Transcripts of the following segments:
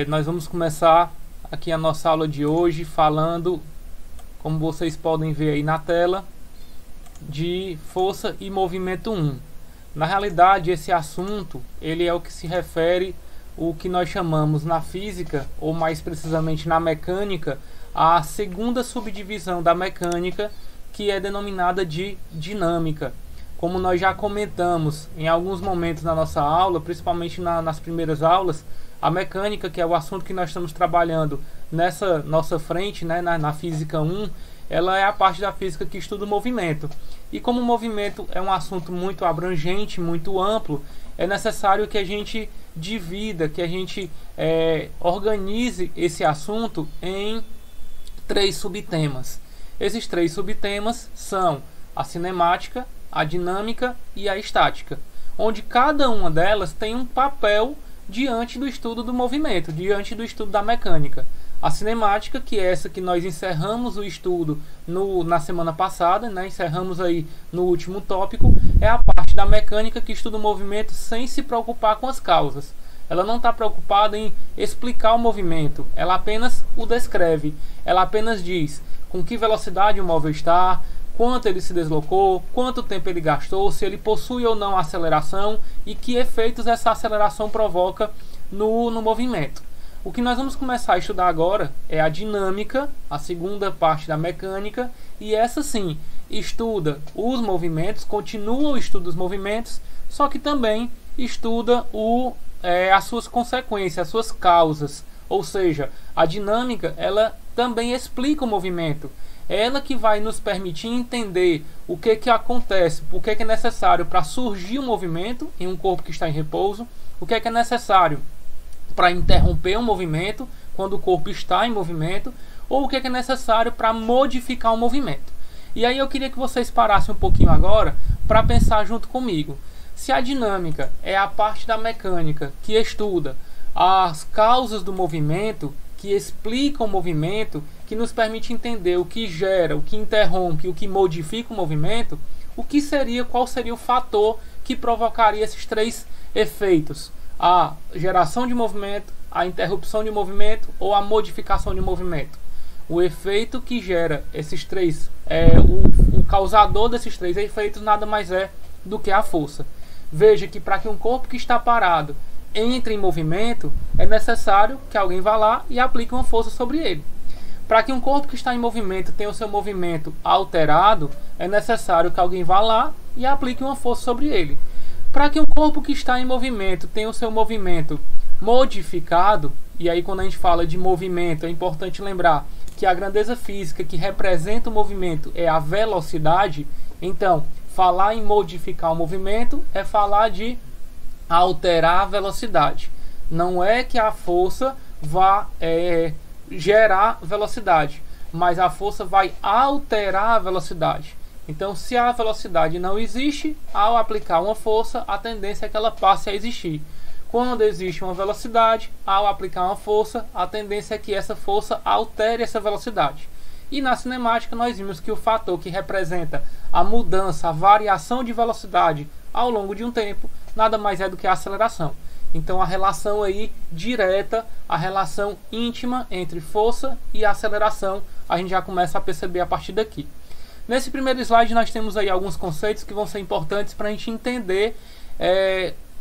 Nós vamos começar aqui a nossa aula de hoje falando, como vocês podem ver aí na tela, de força e movimento 1. Na realidade, esse assunto ele é o que se refere o que nós chamamos na física, ou mais precisamente na mecânica, a segunda subdivisão da mecânica, que é denominada de dinâmica. Como nós já comentamos em alguns momentos na nossa aula, principalmente nas primeiras aulas, a mecânica, que é o assunto que nós estamos trabalhando nessa nossa frente, né, na física 1, ela é a parte da física que estuda o movimento. E como o movimento é um assunto muito abrangente, muito amplo, é necessário que a gente divida, que a gente organize esse assunto em 3 subtemas. Esses 3 subtemas são a cinemática, a dinâmica e a estática, onde cada uma delas tem um papel diante do estudo do movimento, diante do estudo da mecânica. A cinemática, que é essa que nós encerramos o estudo na semana passada, né? Encerramos aí no último tópico, é a parte da mecânica que estuda o movimento sem se preocupar com as causas. Ela não está preocupada em explicar o movimento, ela apenas o descreve. Ela apenas diz com que velocidade o móvel está, quanto ele se deslocou, quanto tempo ele gastou, se ele possui ou não aceleração e que efeitos essa aceleração provoca no movimento. O que nós vamos começar a estudar agora é a dinâmica, a segunda parte da mecânica, e essa sim estuda os movimentos, continua o estudo dos movimentos, só que também estuda as suas consequências, as suas causas. Ou seja, a dinâmica ela também explica o movimento. É ela que vai nos permitir entender o que acontece, o que é necessário para surgir um movimento em um corpo que está em repouso, o que é necessário para interromper um movimento quando o corpo está em movimento, ou o que é necessário para modificar o movimento. E aí eu queria que vocês parassem um pouquinho agora para pensar junto comigo. Se a dinâmica é a parte da mecânica que estuda as causas do movimento, que explica o movimento, que nos permite entender o que gera, o que interrompe, o que modifica o movimento, qual seria o fator que provocaria esses 3 efeitos? A geração de movimento, a interrupção de movimento ou a modificação de movimento. O efeito que gera esses 3, o causador desses 3 efeitos nada mais é do que a força. Veja que para que um corpo que está parado entre em movimento, é necessário que alguém vá lá e aplique uma força sobre ele. Para que um corpo que está em movimento tenha o seu movimento alterado, é necessário que alguém vá lá e aplique uma força sobre ele. Para que um corpo que está em movimento tenha o seu movimento modificado, e aí quando a gente fala de movimento, é importante lembrar que a grandeza física que representa o movimento é a velocidade. Então, falar em modificar o movimento é falar de alterar a velocidade. Não é que a força vá gerar velocidade, mas a força vai alterar a velocidade. Então, se a velocidade não existe, ao aplicar uma força, a tendência é que ela passe a existir. Quando existe uma velocidade, ao aplicar uma força, a tendência é que essa força altere essa velocidade. E na cinemática nós vimos que o fator que representa a mudança, a variação de velocidade ao longo de um tempo, nada mais é do que a aceleração. Então a relação aí direta, a relação íntima entre força e aceleração, a gente já começa a perceber a partir daqui. Nesse primeiro slide nós temos aí alguns conceitos que vão ser importantes para a gente entender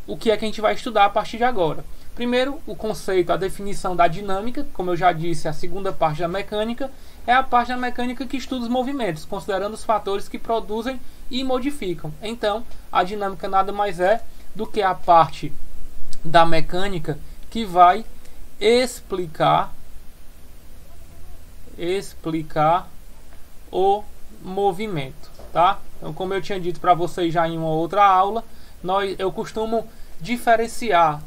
o que é que a gente vai estudar a partir de agora. Primeiro, o conceito, a definição da dinâmica, como eu já disse, a segunda parte da mecânica, é a parte da mecânica que estuda os movimentos, considerando os fatores que produzem e modificam. Então, a dinâmica nada mais é do que a parte da mecânica que vai explicar o movimento, tá? Então, como eu tinha dito para vocês já em uma outra aula, eu costumo diferenciar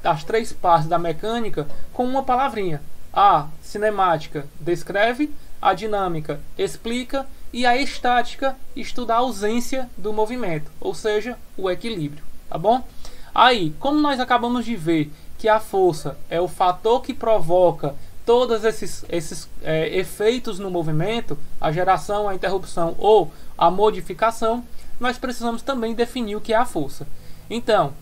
as 3 partes da mecânica com uma palavrinha. A cinemática descreve, a dinâmica explica e a estática estuda a ausência do movimento, ou seja, o equilíbrio, tá bom? Aí, como nós acabamos de ver que a força é o fator que provoca todos esses efeitos no movimento, a geração, a interrupção ou a modificação, nós precisamos também definir o que é a força. Então,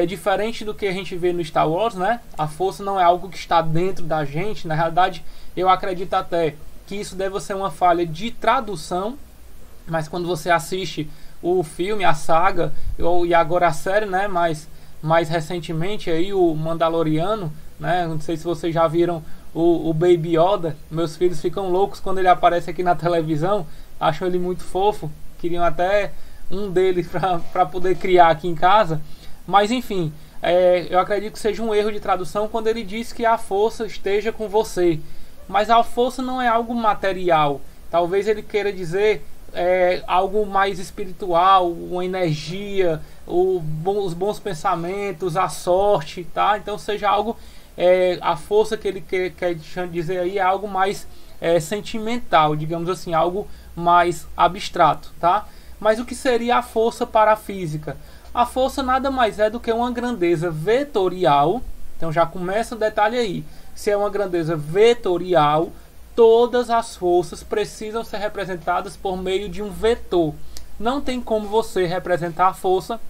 diferente do que a gente vê no Star Wars, né? A força não é algo que está dentro da gente. Na realidade, eu acredito até que isso deve ser uma falha de tradução, mas quando você assiste o filme, a saga, e agora a série, né? Mais recentemente aí o Mandaloriano, né? Não sei se vocês já viram o Baby Yoda. Meus filhos ficam loucos quando ele aparece aqui na televisão, acham ele muito fofo, queriam até um deles para poder criar aqui em casa. Mas enfim, eu acredito que seja um erro de tradução quando ele diz que a força esteja com você. Mas a força não é algo material. Talvez ele queira dizer algo mais espiritual, uma energia, os bons pensamentos, a sorte, tá? Então seja algo, a força que ele quer dizer aí é algo mais sentimental, digamos assim, algo mais abstrato, tá? Mas o que seria a força para a física? A força nada mais é do que uma grandeza vetorial. Então já começa o detalhe aí. Se é uma grandeza vetorial, todas as forças precisam ser representadas por meio de um vetor. Não tem como você representar a força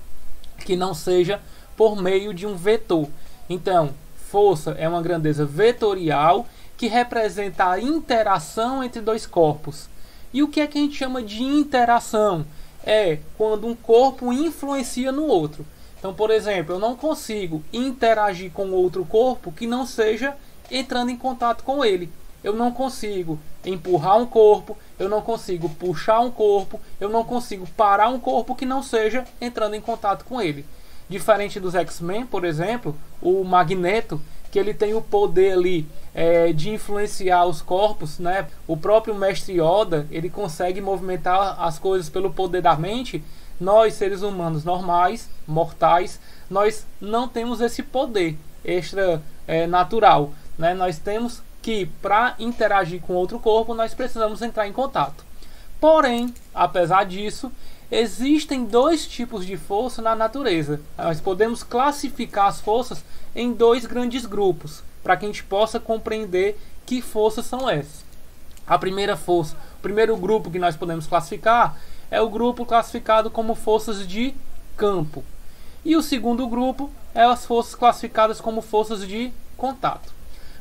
que não seja por meio de um vetor. Então, força é uma grandeza vetorial que representa a interação entre dois corpos. E o que é que a gente chama de interação? É quando um corpo influencia no outro. Então, por exemplo, eu não consigo interagir com outro corpo que não seja entrando em contato com ele. Eu não consigo empurrar um corpo, eu não consigo puxar um corpo, eu não consigo parar um corpo que não seja entrando em contato com ele. Diferente dos X-Men, por exemplo, o Magneto, que ele tem o poder ali de influenciar os corpos, né? O próprio Mestre Yoda, ele consegue movimentar as coisas pelo poder da mente. Nós, seres humanos normais, mortais, nós não temos esse poder extra natural, né? Nós temos que, para interagir com outro corpo, nós precisamos entrar em contato. Porém, apesar disso, existem dois tipos de força na natureza. Nós podemos classificar as forças em dois grandes grupos, para que a gente possa compreender que forças são essas. A primeira força, o primeiro grupo que nós podemos classificar é o grupo classificado como forças de campo. E o segundo grupo é as forças classificadas como forças de contato.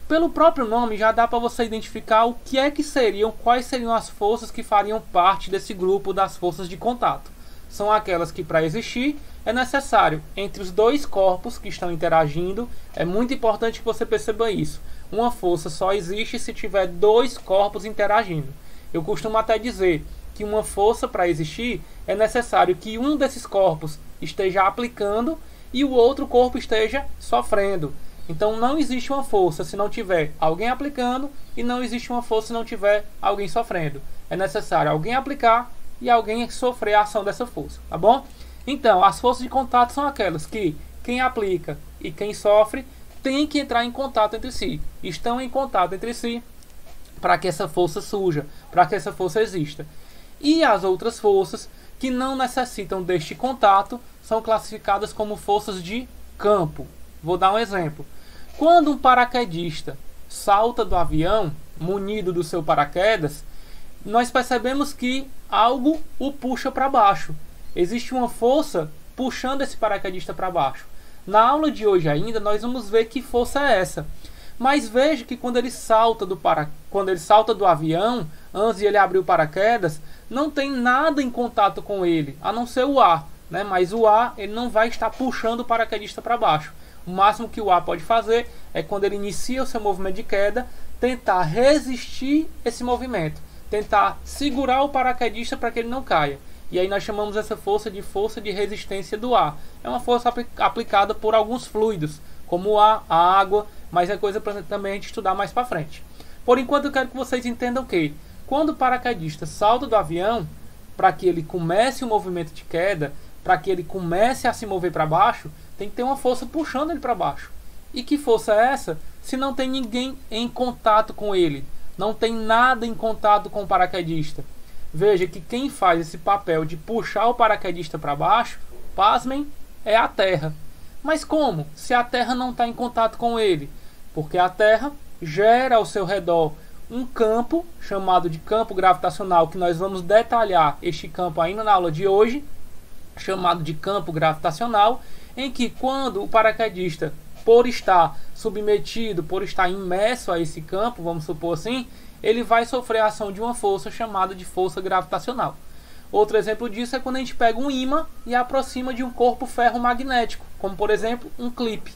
Pelo próprio nome já dá para você identificar o que é que seriam, quais seriam as forças que fariam parte desse grupo das forças de contato. São aquelas que, para existir, é necessário entre os dois corpos que estão interagindo. É muito importante que você perceba isso. Uma força só existe se tiver dois corpos interagindo. Eu costumo até dizer que uma força, para existir, é necessário que um desses corpos esteja aplicando e o outro corpo esteja sofrendo. Então não existe uma força se não tiver alguém aplicando, e não existe uma força se não tiver alguém sofrendo. É necessário alguém aplicar e alguém sofrer a ação dessa força, tá bom? Então, as forças de contato são aquelas que quem aplica e quem sofre tem que entrar em contato entre si. Estão em contato entre si para que essa força surja, para que essa força exista. E as outras forças que não necessitam deste contato são classificadas como forças de campo. Vou dar um exemplo. Quando um paraquedista salta do avião, munido do seu paraquedas, nós percebemos que algo o puxa para baixo. Existe uma força puxando esse paraquedista para baixo. Na aula de hoje ainda, nós vamos ver que força é essa. Mas veja que quando ele salta do avião, antes de ele abrir o paraquedas, não tem nada em contato com ele, a não ser o ar, né? Mas o ar, ele não vai estar puxando o paraquedista para baixo. O máximo que o ar pode fazer é, quando ele inicia o seu movimento de queda, tentar resistir esse movimento, tentar segurar o paraquedista para que ele não caia. E aí nós chamamos essa força de resistência do ar. É uma força aplicada por alguns fluidos, como o ar, a água, mas é coisa para também a gente estudar mais para frente. Por enquanto eu quero que vocês entendam que quando o paraquedista salta do avião, para que ele comece o movimento de queda, para que ele comece a se mover para baixo, tem que ter uma força puxando ele para baixo. E que força é essa? Se não tem ninguém em contato com ele, não tem nada em contato com o paraquedista. Veja que quem faz esse papel de puxar o paraquedista para baixo, pasmem, é a Terra. Mas como? Se a Terra não está em contato com ele? Porque a Terra gera ao seu redor um campo, chamado de campo gravitacional, que nós vamos detalhar este campo ainda na aula de hoje. chamado de campo gravitacional, em que quando o paraquedista, por estar submetido, por estar imerso a esse campo, vamos supor assim, ele vai sofrer a ação de uma força chamada de força gravitacional. Outro exemplo disso é quando a gente pega um ímã e aproxima de um corpo ferromagnético, como por exemplo um clipe.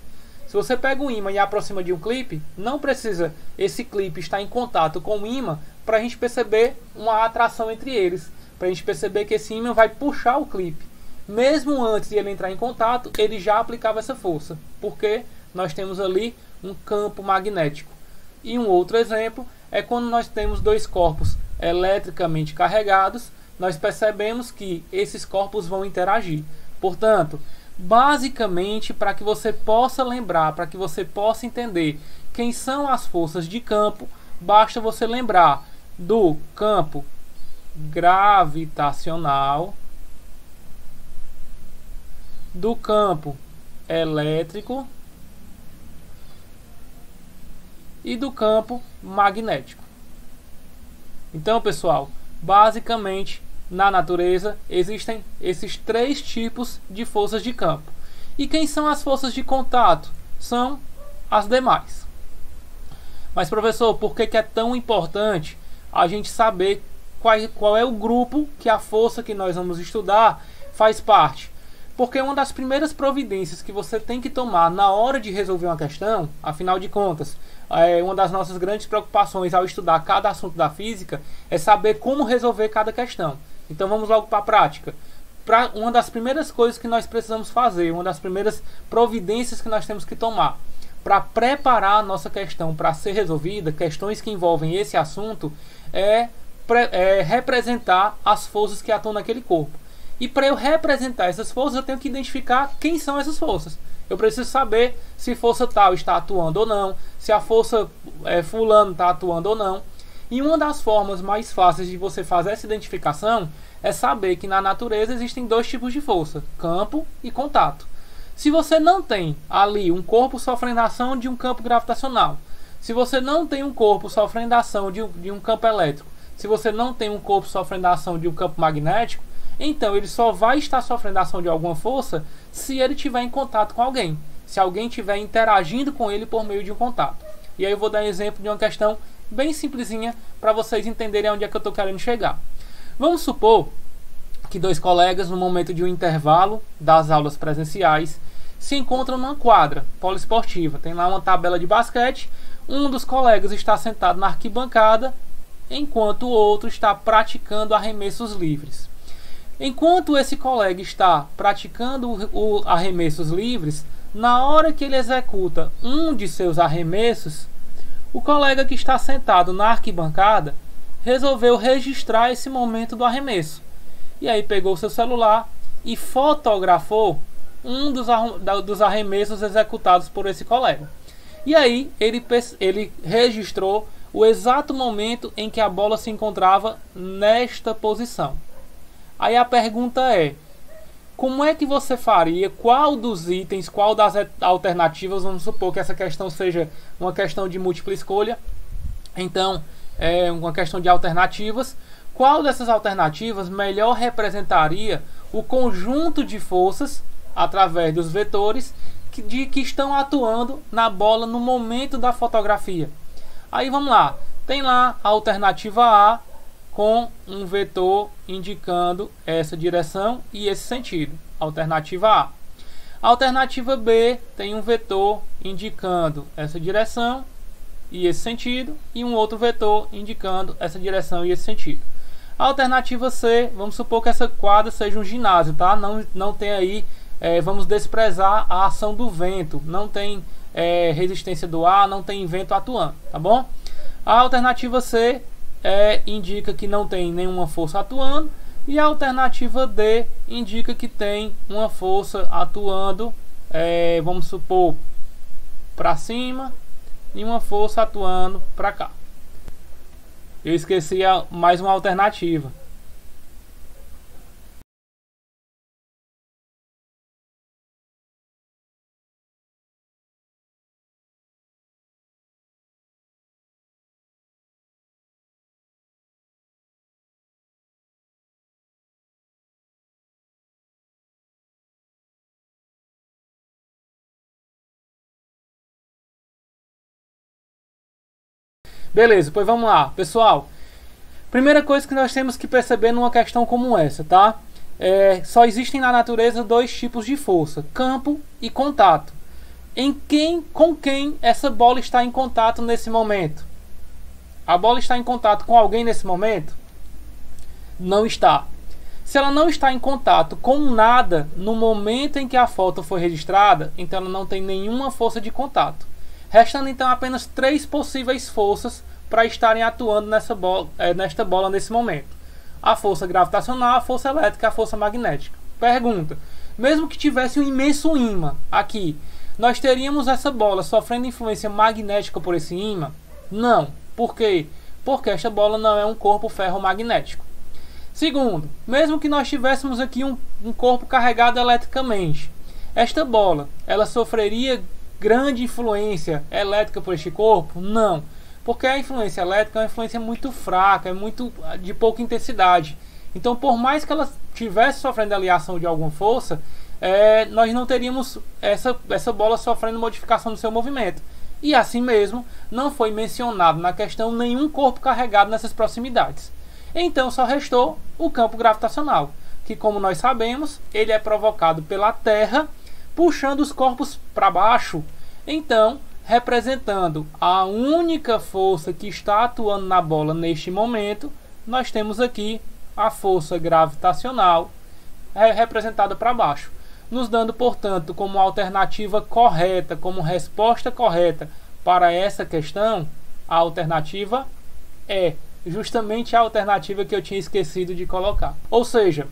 Se você pega um ímã e aproxima de um clipe, não precisa esse clipe estar em contato com o ímã para a gente perceber uma atração entre eles, para a gente perceber que esse ímã vai puxar o clipe. Mesmo antes de ele entrar em contato, ele já aplicava essa força, porque nós temos ali um campo magnético. E um outro exemplo é quando nós temos dois corpos eletricamente carregados, nós percebemos que esses corpos vão interagir. Portanto, basicamente, para que você possa lembrar, para que você possa entender quem são as forças de campo, basta você lembrar do campo gravitacional, do campo elétrico e do campo magnético. Então, pessoal, basicamente na natureza existem esses três tipos de forças de campo. E quem são as forças de contato? São as demais. Mas, professor, por que é tão importante a gente saber qual é o grupo que a força que nós vamos estudar faz parte? Porque uma das primeiras providências que você tem que tomar na hora de resolver uma questão, afinal de contas, uma das nossas grandes preocupações ao estudar cada assunto da física é saber como resolver cada questão. Então vamos logo para a prática. Uma das primeiras coisas que nós precisamos fazer, uma das primeiras providências que nós temos que tomar para preparar a nossa questão para ser resolvida, questões que envolvem esse assunto, é representar as forças que atuam naquele corpo. E para eu representar essas forças, eu tenho que identificar quem são essas forças. Eu preciso saber se força tal está atuando ou não, se a força fulano está atuando ou não. E uma das formas mais fáceis de você fazer essa identificação é saber que na natureza existem dois tipos de força, campo e contato. Se você não tem ali um corpo sofrendo ação de um campo gravitacional, se você não tem um corpo sofrendo ação de um campo elétrico, se você não tem um corpo sofrendo ação de um campo magnético, então ele só vai estar sofrendo ação de alguma força se ele estiver em contato com alguém, se alguém estiver interagindo com ele por meio de um contato. E aí eu vou dar um exemplo de uma questão bem simplesinha para vocês entenderem onde é que eu estou querendo chegar. Vamos supor que dois colegas, no momento de um intervalo das aulas presenciais, se encontram numa quadra poliesportiva. Tem lá uma tabela de basquete, um dos colegas está sentado na arquibancada, enquanto o outro está praticando arremessos livres. Enquanto esse colega está praticando os arremessos livres, na hora que ele executa um de seus arremessos, o colega que está sentado na arquibancada resolveu registrar esse momento do arremesso. E aí pegou seu celular e fotografou um dos arremessos executados por esse colega. E aí ele registrou o exato momento em que a bola se encontrava nesta posição. Aí a pergunta é: como é que você faria? Qual dos itens, qual das alternativas, vamos supor que essa questão seja uma questão de múltipla escolha, então é uma questão de alternativas, qual dessas alternativas melhor representaria o conjunto de forças através dos vetores que estão atuando na bola no momento da fotografia? Aí vamos lá, tem lá a alternativa A com um vetor indicando essa direção e esse sentido, alternativa A. A alternativa B tem um vetor indicando essa direção e esse sentido, e um outro vetor indicando essa direção e esse sentido. A alternativa C, vamos supor que essa quadra seja um ginásio, tá? Não tem aí, vamos desprezar a ação do vento, não tem resistência do ar, não tem vento atuando, tá bom? A alternativa C indica que não tem nenhuma força atuando, e a alternativa D indica que tem uma força atuando, vamos supor, para cima, e uma força atuando para cá. Eu esqueci mais uma alternativa. Beleza, pois vamos lá, pessoal. Primeira coisa que nós temos que perceber numa questão como essa, tá? Só existem na natureza dois tipos de força, campo e contato. Com quem essa bola está em contato nesse momento? A bola está em contato com alguém nesse momento? Não está. Se ela não está em contato com nada no momento em que a falta foi registrada, então ela não tem nenhuma força de contato. Restando então apenas 3 possíveis forças para estarem atuando nesta bola nesse momento: a força gravitacional, a força elétrica e a força magnética. Pergunta: mesmo que tivesse um imenso ímã aqui, nós teríamos essa bola sofrendo influência magnética por esse ímã? Não. Por quê? Porque esta bola não é um corpo ferromagnético. Segundo, mesmo que nós tivéssemos aqui um corpo carregado eletricamente, esta bola, ela sofreria grande influência elétrica por este corpo? Não, porque a influência elétrica é uma influência muito fraca, é muito de pouca intensidade. Então, por mais que ela estivesse sofrendo ali a ação de alguma força, nós não teríamos essa bola sofrendo modificação do seu movimento. E assim mesmo, não foi mencionado na questão nenhum corpo carregado nessas proximidades. Então só restou o campo gravitacional, que, como nós sabemos, ele é provocado pela Terra, puxando os corpos para baixo. Então, representando a única força que está atuando na bola neste momento, nós temos aqui a força gravitacional representada para baixo, nos dando, portanto, como alternativa correta, como resposta correta para essa questão, a alternativa é justamente a alternativa que eu tinha esquecido de colocar. Ou seja,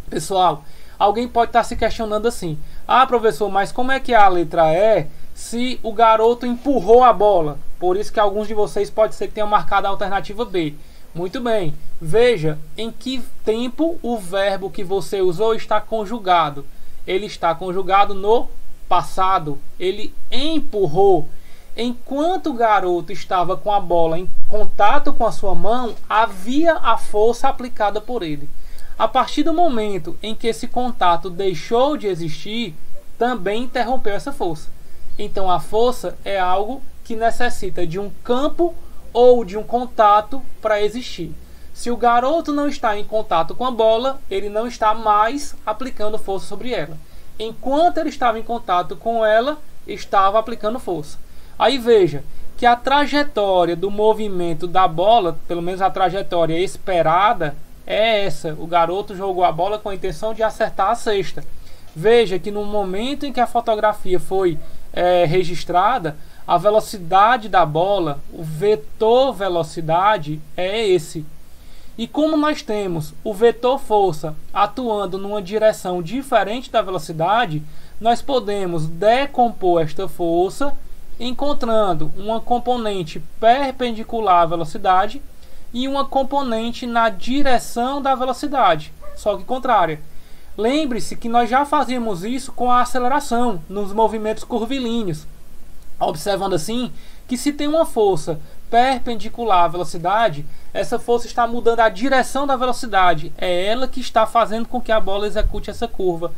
pessoal, alguém pode estar se questionando assim: ah, professor, mas como é que a letra E se o garoto empurrou a bola? Por isso que alguns de vocês pode ser que tenham marcado a alternativa B. Muito bem, veja em que tempo o verbo que você usou está conjugado. Ele está conjugado no passado. Ele empurrou. Enquanto o garoto estava com a bola em contato com a sua mão, havia a força aplicada por ele. A partir do momento em que esse contato deixou de existir, também interrompeu essa força. Então a força é algo que necessita de um campo ou de um contato para existir. Se o garoto não está em contato com a bola, ele não está mais aplicando força sobre ela. Enquanto ele estava em contato com ela, estava aplicando força. Aí veja que a trajetória do movimento da bola, pelo menos a trajetória esperada, é essa. O garoto jogou a bola com a intenção de acertar a cesta. Veja que no momento em que a fotografia foi registrada, a velocidade da bola, o vetor velocidade é esse. E como nós temos o vetor força atuando numa direção diferente da velocidade, nós podemos decompor esta força encontrando uma componente perpendicular à velocidade e uma componente na direção da velocidade, só que contrária. Lembre-se que nós já fazíamos isso com a aceleração nos movimentos curvilíneos, observando assim que se tem uma força perpendicular à velocidade, essa força está mudando a direção da velocidade, é ela que está fazendo com que a bola execute essa curva.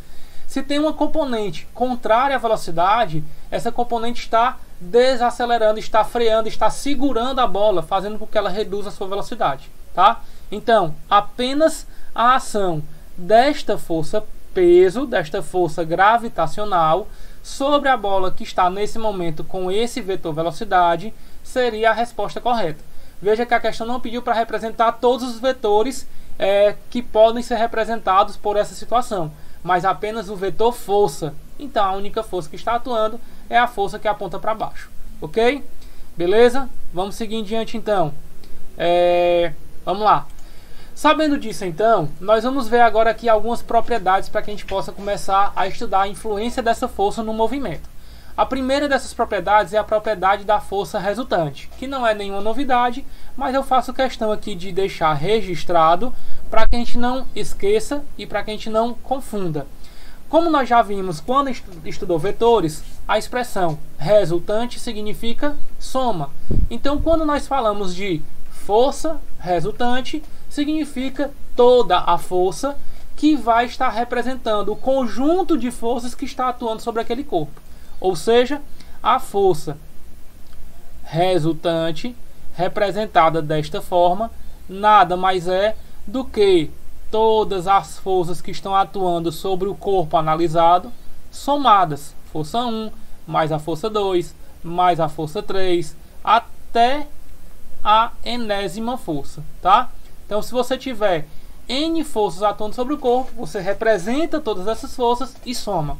Se tem uma componente contrária à velocidade, essa componente está desacelerando, está freando, está segurando a bola, fazendo com que ela reduza a sua velocidade, tá? Então, apenas a ação desta força peso, desta força gravitacional sobre a bola que está nesse momento com esse vetor velocidade seria a resposta correta. Veja que a questão não pediu para representar todos os vetores que podem ser representados por essa situação, mas apenas o vetor força. Então a única força que está atuando é a força que aponta para baixo. Ok? Beleza? Vamos seguir em diante então. Vamos lá. Sabendo disso então, nós vamos ver agora aqui algumas propriedades para que a gente possa começar a estudar a influência dessa força no movimento. A primeira dessas propriedades é a propriedade da força resultante, que não é nenhuma novidade, mas eu faço questão aqui de deixar registrado para que a gente não esqueça e para que a gente não confunda. Como nós já vimos quando estudou vetores, a expressão resultante significa soma. Então, quando nós falamos de força resultante, significa toda a força que vai estar representando o conjunto de forças que está atuando sobre aquele corpo. Ou seja, a força resultante representada desta forma, nada mais é do que todas as forças que estão atuando sobre o corpo analisado, somadas. Força 1, mais a força 2, mais a força 3, até a enésima força, tá? Então, se você tiver N forças atuando sobre o corpo, você representa todas essas forças e soma.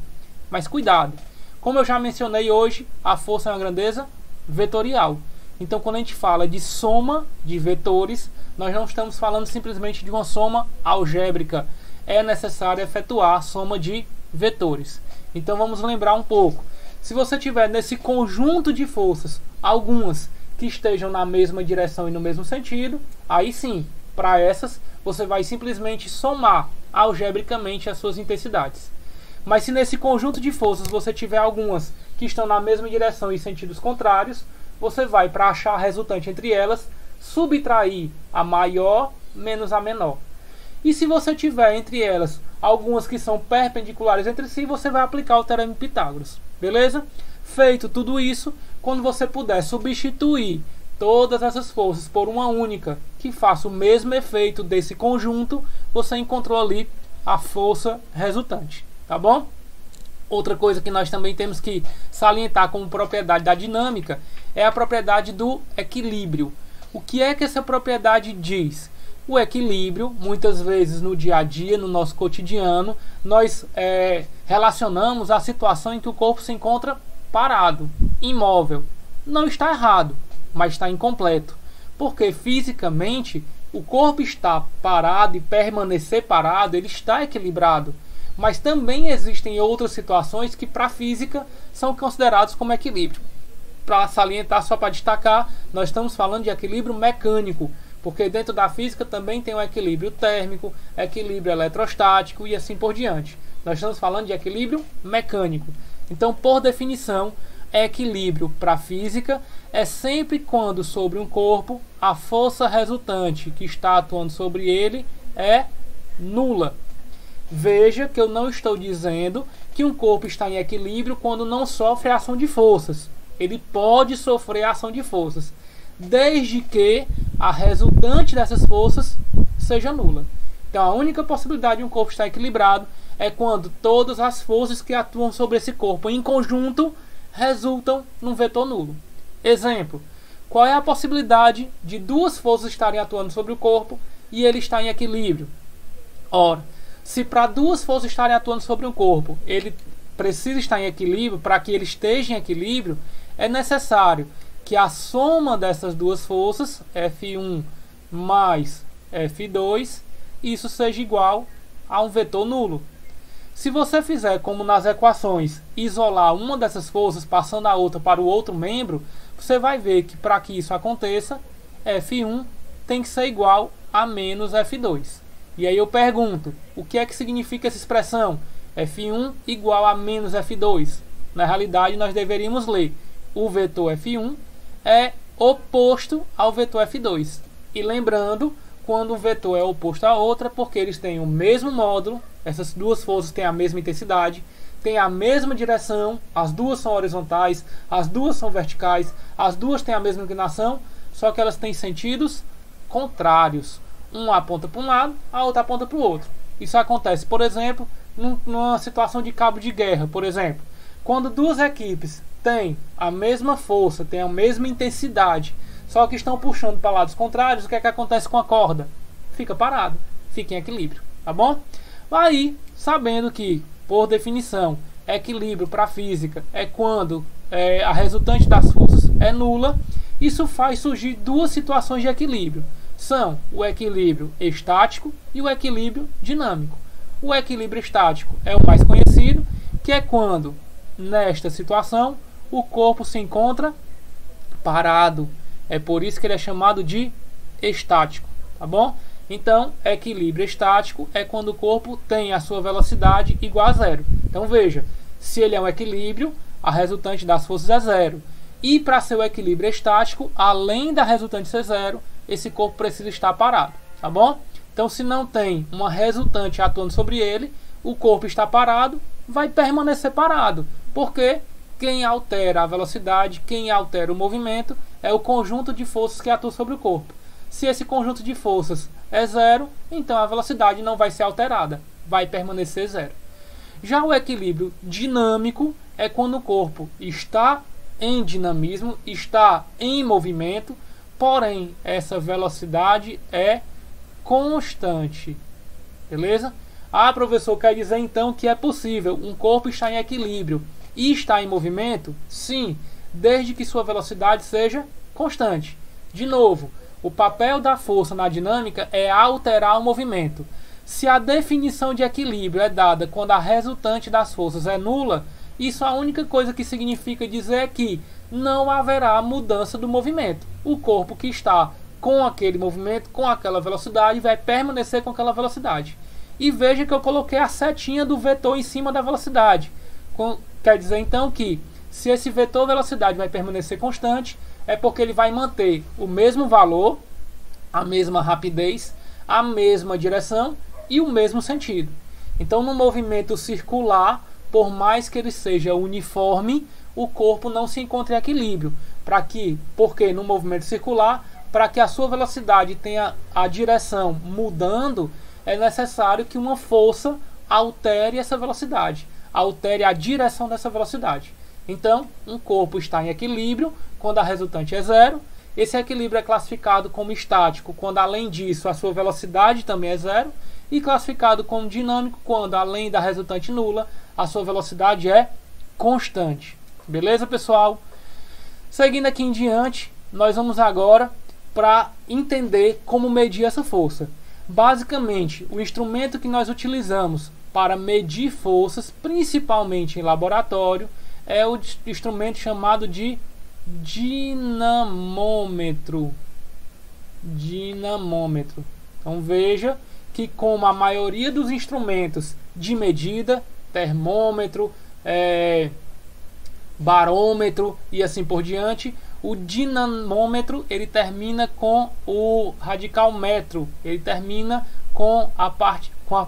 Mas cuidado, como eu já mencionei hoje, a força é uma grandeza vetorial. Então, quando a gente fala de soma de vetores, nós não estamos falando simplesmente de uma soma algébrica. É necessário efetuar a soma de vetores. Então, vamos lembrar um pouco. Se você tiver nesse conjunto de forças, algumas que estejam na mesma direção e no mesmo sentido, aí sim, para essas, você vai simplesmente somar algebricamente as suas intensidades. Mas se nesse conjunto de forças você tiver algumas que estão na mesma direção e sentidos contrários, você vai, para achar a resultante entre elas, subtrair a maior menos a menor. E se você tiver entre elas algumas que são perpendiculares entre si, você vai aplicar o teorema de Pitágoras. Beleza? Feito tudo isso, quando você puder substituir todas essas forças por uma única que faça o mesmo efeito desse conjunto, você encontrou ali a força resultante, tá bom? Outra coisa que nós também temos que salientar como propriedade da dinâmica é a propriedade do equilíbrio. O que é que essa propriedade diz? O equilíbrio, muitas vezes no dia a dia, no nosso cotidiano, nós relacionamos a situação em que o corpo se encontra parado, imóvel. Não está errado, mas está incompleto. Porque fisicamente o corpo está parado e permanecer parado, ele está equilibrado. Mas também existem outras situações que para a física são consideradas como equilíbrio. Para salientar, só para destacar, nós estamos falando de equilíbrio mecânico, porque dentro da física também tem o equilíbrio térmico, equilíbrio eletrostático e assim por diante. Nós estamos falando de equilíbrio mecânico. Então, por definição, equilíbrio para a física é sempre quando sobre um corpo a força resultante que está atuando sobre ele é nula. Veja que eu não estou dizendo que um corpo está em equilíbrio quando não sofre a ação de forças. Ele pode sofrer a ação de forças, desde que a resultante dessas forças seja nula. Então, a única possibilidade de um corpo estar equilibrado é quando todas as forças que atuam sobre esse corpo em conjunto resultam num vetor nulo. Exemplo, qual é a possibilidade de duas forças estarem atuando sobre o corpo e ele está em equilíbrio? Ora, se para duas forças estarem atuando sobre um corpo, ele precisa estar em equilíbrio, para que ele esteja em equilíbrio, é necessário que a soma dessas duas forças, F1 mais F2, isso seja igual a um vetor nulo. Se você fizer como nas equações, isolar uma dessas forças passando a outra para o outro membro, você vai ver que para que isso aconteça, F1 tem que ser igual a menos F2. E aí eu pergunto, o que é que significa essa expressão? F1 igual a menos F2. Na realidade, nós deveríamos ler o vetor F1 é oposto ao vetor F2. E lembrando, quando um vetor é oposto a outra, porque eles têm o mesmo módulo, essas duas forças têm a mesma intensidade, têm a mesma direção, as duas são horizontais, as duas são verticais, as duas têm a mesma inclinação, só que elas têm sentidos contrários. Uma aponta para um lado, a outra aponta para o outro. Isso acontece, por exemplo, numa situação de cabo de guerra, por exemplo. Quando duas equipes têm a mesma força, têm a mesma intensidade, só que estão puxando para lados contrários, o que é que acontece com a corda? Fica parado, fica em equilíbrio, tá bom? Aí, sabendo que, por definição, equilíbrio para a física é quando a resultante das forças é nula, isso faz surgir duas situações de equilíbrio. São o equilíbrio estático e o equilíbrio dinâmico. O equilíbrio estático é o mais conhecido, que é quando, nesta situação, o corpo se encontra parado. É por isso que ele é chamado de estático, tá bom? Então, equilíbrio estático é quando o corpo tem a sua velocidade igual a zero. Então, veja, se ele é um equilíbrio, a resultante das forças é zero. E para ser o equilíbrio estático, além da resultante ser zero, esse corpo precisa estar parado, tá bom? Então, se não tem uma resultante atuando sobre ele, o corpo está parado, vai permanecer parado, porque quem altera a velocidade, quem altera o movimento é o conjunto de forças que atuam sobre o corpo. Se esse conjunto de forças é zero, então a velocidade não vai ser alterada, vai permanecer zero. Já o equilíbrio dinâmico é quando o corpo está em dinamismo, está em movimento, porém essa velocidade é constante. Beleza? Ah, professor, quer dizer então que é possível um corpo estar em equilíbrio e estar em movimento? Sim, desde que sua velocidade seja constante. De novo, o papel da força na dinâmica é alterar o movimento. Se a definição de equilíbrio é dada quando a resultante das forças é nula, isso a única coisa que significa dizer é que não haverá mudança do movimento. O corpo que está com aquele movimento, com aquela velocidade, vai permanecer com aquela velocidade. E veja que eu coloquei a setinha do vetor em cima da velocidade. Quer dizer então que se esse vetor velocidade vai permanecer constante, é porque ele vai manter o mesmo valor, a mesma rapidez, a mesma direção e o mesmo sentido. Então, no movimento circular, por mais que ele seja uniforme, o corpo não se encontra em equilíbrio. Porque no movimento circular, para que a sua velocidade tenha a direção mudando, é necessário que uma força altere essa velocidade, altere a direção dessa velocidade. Então, um corpo está em equilíbrio quando a resultante é zero. Esse equilíbrio é classificado como estático quando, além disso, a sua velocidade também é zero. E classificado como dinâmico quando, além da resultante nula, a sua velocidade é constante. Beleza, pessoal? Seguindo aqui em diante, nós vamos agora para entender como medir essa força. Basicamente, o instrumento que nós utilizamos para medir forças, principalmente em laboratório, é o instrumento chamado de dinamômetro. Então veja que, como a maioria dos instrumentos de medida, termômetro, barômetro e assim por diante, o dinamômetro ele termina com o radical metro, ele termina com a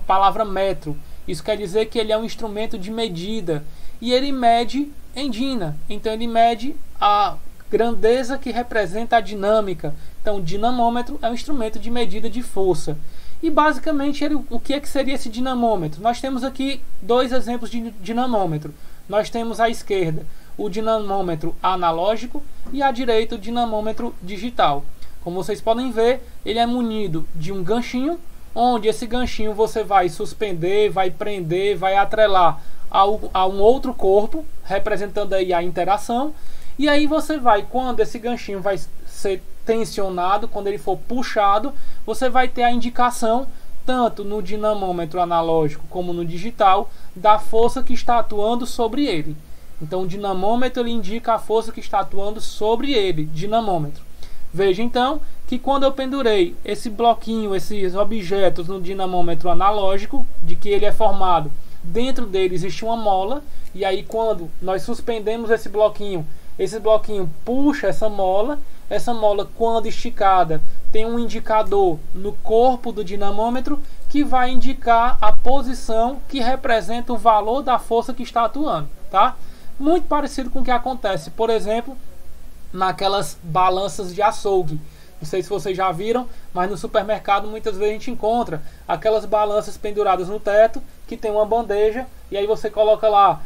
palavra metro. Isso quer dizer que ele é um instrumento de medida e ele mede em dina. Então ele mede a grandeza que representa a dinâmica. Então o dinamômetro é um instrumento de medida de força. E basicamente o que seria esse dinamômetro? Nós temos aqui dois exemplos de dinamômetro. Nós temos à esquerda o dinamômetro analógico e à direita o dinamômetro digital. Como vocês podem ver, ele é munido de um ganchinho, onde esse ganchinho você vai suspender, vai prender, vai atrelar a um outro corpo, representando aí a interação. E aí você vai, quando esse ganchinho vai ser tensionado, quando ele for puxado, você vai ter a indicação, tanto no dinamômetro analógico como no digital, da força que está atuando sobre ele. Então o dinamômetro ele indica a força que está atuando sobre ele, dinamômetro. Veja então que quando eu pendurei esse bloquinho, esses objetos no dinamômetro analógico, de que ele é formado, dentro dele existe uma mola, e aí quando nós suspendemos esse bloquinho puxa essa mola quando esticada tem um indicador no corpo do dinamômetro que vai indicar a posição que representa o valor da força que está atuando, tá? Muito parecido com o que acontece, por exemplo, naquelas balanças de açougue. Não sei se vocês já viram, mas no supermercado muitas vezes a gente encontra aquelas balanças penduradas no teto que tem uma bandeja e aí você coloca lá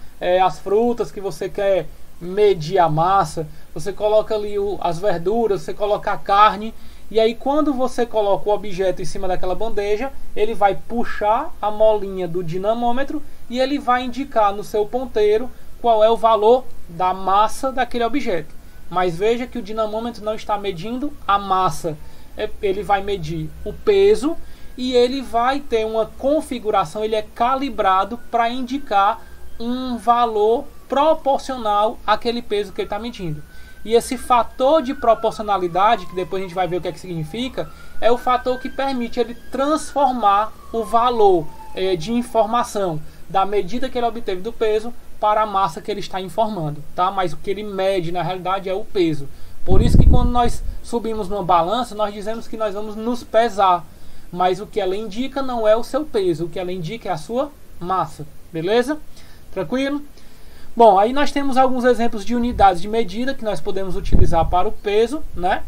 as frutas que você quer medir a massa, você coloca ali as verduras, você coloca a carne, e aí quando você coloca o objeto em cima daquela bandeja, ele vai puxar a molinha do dinamômetro e ele vai indicar no seu ponteiro qual é o valor da massa daquele objeto. Mas veja que o dinamômetro não está medindo a massa, ele vai medir o peso e ele vai ter uma configuração, ele é calibrado para indicar um valor proporcional àquele peso que ele está medindo. E esse fator de proporcionalidade, que depois a gente vai ver o que significa, é o fator que permite ele transformar o valor de informação da medida que ele obteve do peso para a massa que ele está informando, tá? Mas o que ele mede na realidade é o peso. Por isso que quando nós subimos numa balança, nós dizemos que nós vamos nos pesar, mas o que ela indica não é o seu peso, o que ela indica é a sua massa, beleza? Tranquilo? Bom, aí nós temos alguns exemplos de unidades de medida que nós podemos utilizar para o peso, né?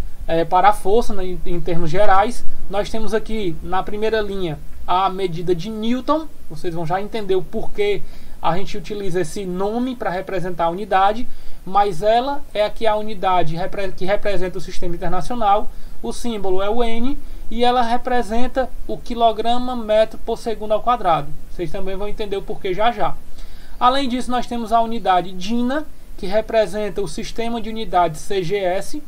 Para a força, né, em termos gerais. Nós temos aqui na primeira linha a medida de Newton. Vocês vão já entender o porquê a gente utiliza esse nome para representar a unidade, mas ela é aqui a unidade que representa o sistema internacional. O símbolo é o N e ela representa o quilograma metro por segundo ao quadrado. Vocês também vão entender o porquê já já. Além disso, nós temos a unidade DINA, que representa o sistema de unidades CGS,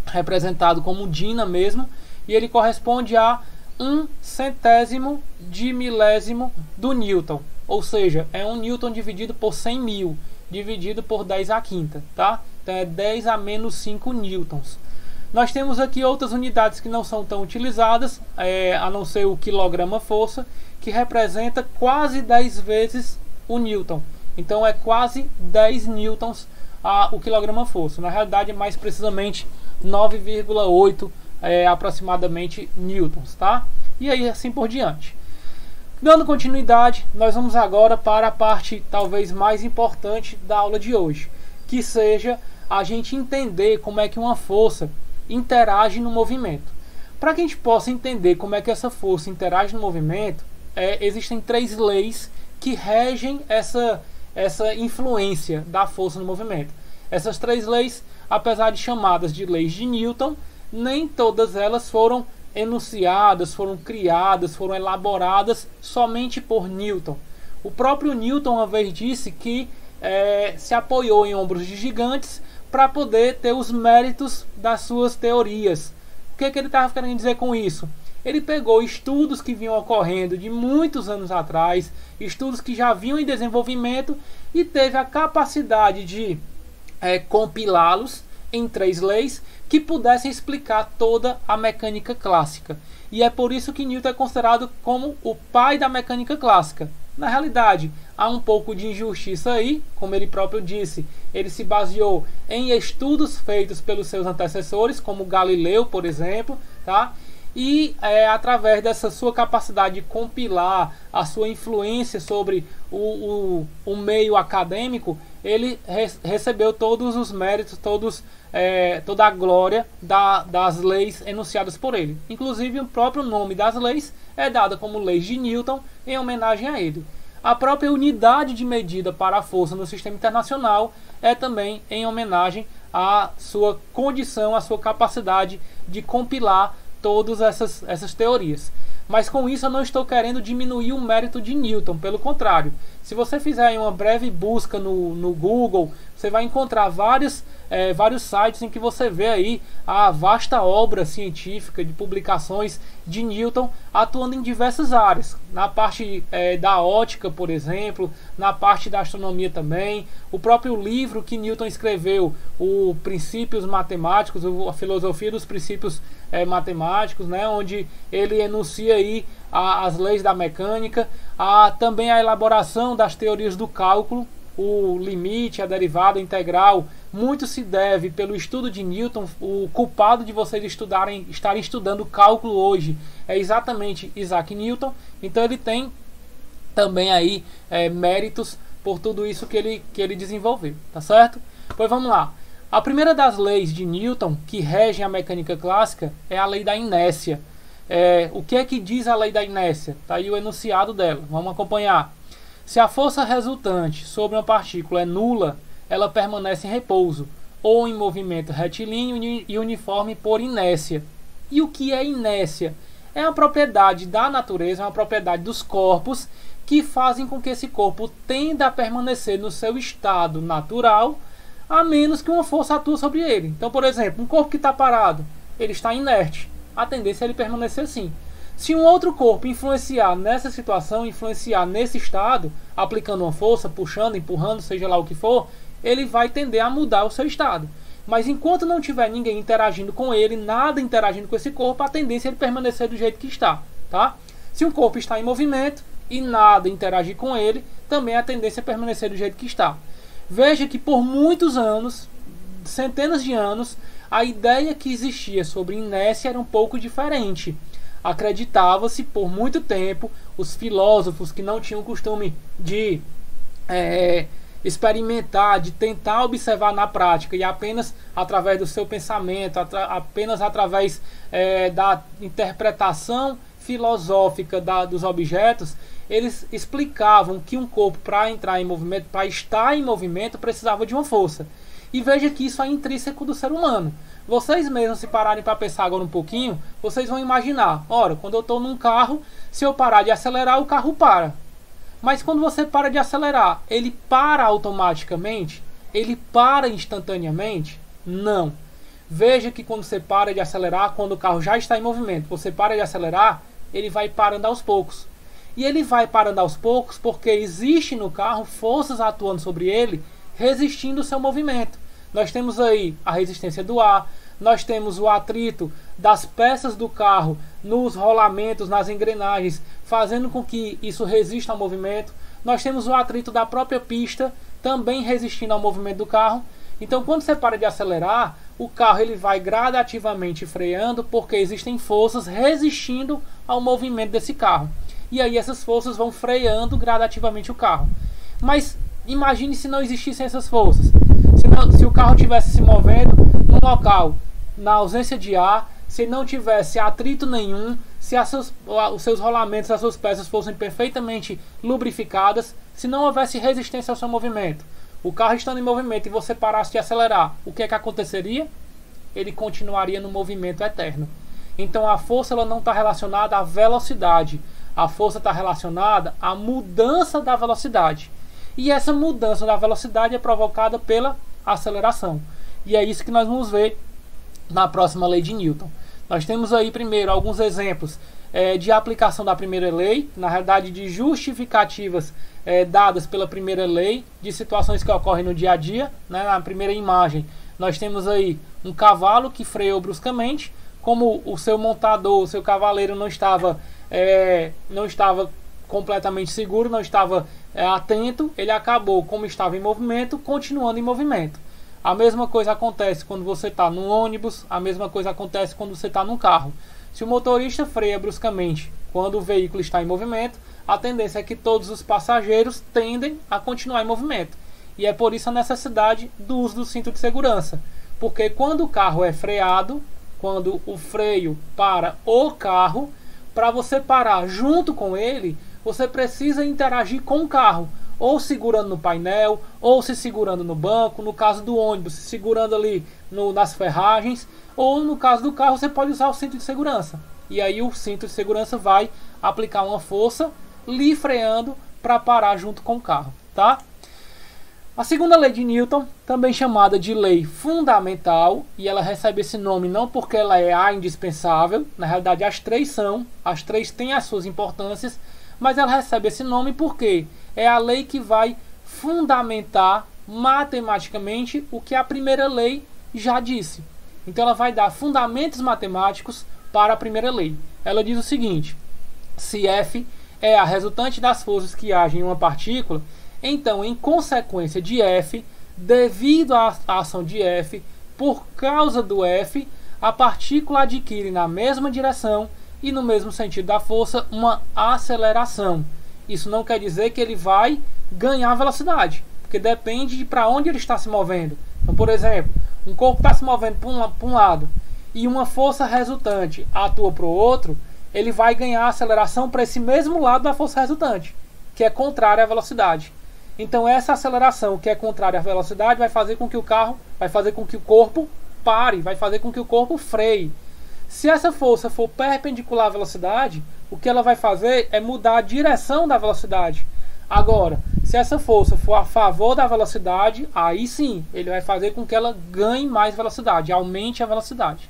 representado como DINA mesmo, e ele corresponde a 1/100º de milésimo do Newton, ou seja, é 1 Newton dividido por 100 mil, dividido por 10 à quinta, tá? Então é 10 a menos 5 newtons. Nós temos aqui outras unidades que não são tão utilizadas, a não ser o quilograma-força, que representa quase 10 vezes o Newton. Então é quase 10 newtons o quilograma-força. Na realidade é mais precisamente 9,8 aproximadamente newtons, tá? E aí assim por diante. Dando continuidade, nós vamos agora para a parte talvez mais importante da aula de hoje, que seja a gente entender como é que uma força interage no movimento. Para que a gente possa entender como é que essa força interage no movimento, existem 3 leis que regem essa influência da força no movimento. Essas 3 leis, apesar de chamadas de leis de Newton, nem todas elas foram enunciadas, foram criadas, foram elaboradas somente por Newton. O próprio Newton uma vez disse que se apoiou em ombros de gigantes para poder ter os méritos das suas teorias. O que ele estava querendo dizer com isso? Ele pegou estudos que vinham ocorrendo de muitos anos atrás, estudos que já vinham em desenvolvimento, e teve a capacidade de compilá-los em 3 leis que pudessem explicar toda a mecânica clássica. E é por isso que Newton é considerado como o pai da mecânica clássica. Na realidade, há um pouco de injustiça aí, como ele próprio disse. Ele se baseou em estudos feitos pelos seus antecessores, como Galileu, por exemplo, tá? E através dessa sua capacidade de compilar a sua influência sobre o meio acadêmico, ele recebeu todos os méritos, toda a glória das leis enunciadas por ele. Inclusive, o próprio nome das leis é dado como leis de Newton, em homenagem a ele. A própria unidade de medida para a força no sistema internacional é também em homenagem à sua condição, à sua capacidade de compilar todas essas teorias. Mas com isso eu não estou querendo diminuir o mérito de Newton, pelo contrário. Se você fizer uma breve busca no Google, você vai encontrar vários sites em que você vê aí a vasta obra científica de publicações de Newton atuando em diversas áreas. Na parte da ótica, por exemplo, na parte da astronomia também. O próprio livro que Newton escreveu, o Princípios Matemáticos, a Filosofia dos Princípios Matemáticos, né, onde ele enuncia aí as leis da mecânica, também a elaboração das teorias do cálculo, o limite, a derivada, a integral. Muito se deve pelo estudo de Newton. O culpado de vocês estarem estudando cálculo hoje é exatamente Isaac Newton. Então ele tem também aí méritos por tudo isso que ele desenvolveu, tá certo? Pois vamos lá. A primeira das leis de Newton que regem a mecânica clássica é a lei da inércia. O que é que diz a lei da inércia? Está aí o enunciado dela, vamos acompanhar. Se a força resultante sobre uma partícula é nula, ela permanece em repouso, ou em movimento retilíneo e uniforme por inércia. E o que é inércia? É uma propriedade da natureza, é uma propriedade dos corpos, que fazem com que esse corpo tenda a permanecer no seu estado natural, a menos que uma força atue sobre ele. Então, por exemplo, um corpo que está parado, ele está inerte. A tendência é ele permanecer assim. Se um outro corpo influenciar nessa situação, influenciar nesse estado, aplicando uma força, puxando, empurrando, seja lá o que for, ele vai tender a mudar o seu estado. Mas enquanto não tiver ninguém interagindo com ele, nada interagindo com esse corpo, a tendência é ele permanecer do jeito que está, tá? Se um corpo está em movimento e nada interagir com ele, também a tendência é permanecer do jeito que está. Veja que por muitos anos, centenas de anos, a ideia que existia sobre inércia era um pouco diferente. Acreditava-se por muito tempo, os filósofos que não tinham costume de experimentar, de tentar observar na prática e apenas através do seu pensamento, apenas através da interpretação filosófica dos objetos, eles explicavam que um corpo, para entrar em movimento, para estar em movimento, precisava de uma força. E veja que isso é intrínseco do ser humano. Vocês mesmos, se pararem para pensar agora um pouquinho, vocês vão imaginar, ora, quando eu estou num carro, se eu parar de acelerar, o carro para. Mas quando você para de acelerar, ele para automaticamente? Ele para instantaneamente? Não. Veja que quando você para de acelerar, quando o carro já está em movimento, você para de acelerar, ele vai parando aos poucos. E ele vai parando aos poucos porque existe no carro forças atuando sobre ele, resistindo o seu movimento. Nós temos aí a resistência do ar, nós temos o atrito das peças do carro nos rolamentos, nas engrenagens, fazendo com que isso resista ao movimento. Nós temos o atrito da própria pista, também resistindo ao movimento do carro. Então, quando você para de acelerar, o carro ele vai gradativamente freando, porque existem forças resistindo ao movimento desse carro. E aí essas forças vão freando gradativamente o carro. Mas imagine se não existissem essas forças. Se o carro estivesse se movendo num local, na ausência de ar, se não tivesse atrito nenhum, se os seus rolamentos, as suas peças fossem perfeitamente lubrificadas, se não houvesse resistência ao seu movimento, o carro estando em movimento e você parasse de acelerar, o que é que aconteceria? Ele continuaria no movimento eterno. Então a força ela não está relacionada à velocidade, a força está relacionada à mudança da velocidade. E essa mudança da velocidade é provocada pela aceleração. E é isso que nós vamos ver na próxima lei de Newton. Nós temos aí primeiro alguns exemplos de aplicação da primeira lei, na realidade de justificativas dadas pela primeira lei, de situações que ocorrem no dia a dia. Né? Na primeira imagem nós temos aí um cavalo que freou bruscamente, como o seu montador, o seu cavaleiro não estava completamente seguro, não estava atento, ele acabou, como estava em movimento, continuando em movimento. A mesma coisa acontece quando você está num ônibus, a mesma coisa acontece quando você está num carro. Se o motorista freia bruscamente quando o veículo está em movimento, a tendência é que todos os passageiros tendem a continuar em movimento. E é por isso a necessidade do uso do cinto de segurança. Porque quando o carro é freado, quando o freio para o carro, para você parar junto com ele, você precisa interagir com o carro, ou segurando no painel, ou se segurando no banco, no caso do ônibus, se segurando ali nas ferragens, ou no caso do carro você pode usar o cinto de segurança. E aí o cinto de segurança vai aplicar uma força lhe freando para parar junto com o carro, tá? A segunda lei de Newton, também chamada de lei fundamental, e ela recebe esse nome não porque ela é a indispensável, na realidade as três têm as suas importâncias, mas ela recebe esse nome porque é a lei que vai fundamentar matematicamente o que a primeira lei já disse. Então ela vai dar fundamentos matemáticos para a primeira lei. Ela diz o seguinte: se F é a resultante das forças que agem em uma partícula, então em consequência de F, devido à ação de F, por causa do F, a partícula adquire na mesma direção e no mesmo sentido da força uma aceleração. Isso não quer dizer que ele vai ganhar velocidade, porque depende de para onde ele está se movendo. Então, por exemplo, um corpo está se movendo para um lado e uma força resultante atua para o outro, ele vai ganhar aceleração para esse mesmo lado da força resultante, que é contrária à velocidade. Então essa aceleração que é contrária à velocidade vai fazer com que o corpo pare, vai fazer com que o corpo freie. Se essa força for perpendicular à velocidade, o que ela vai fazer é mudar a direção da velocidade. Agora, se essa força for a favor da velocidade, aí sim, ele vai fazer com que ela ganhe mais velocidade, aumente a velocidade,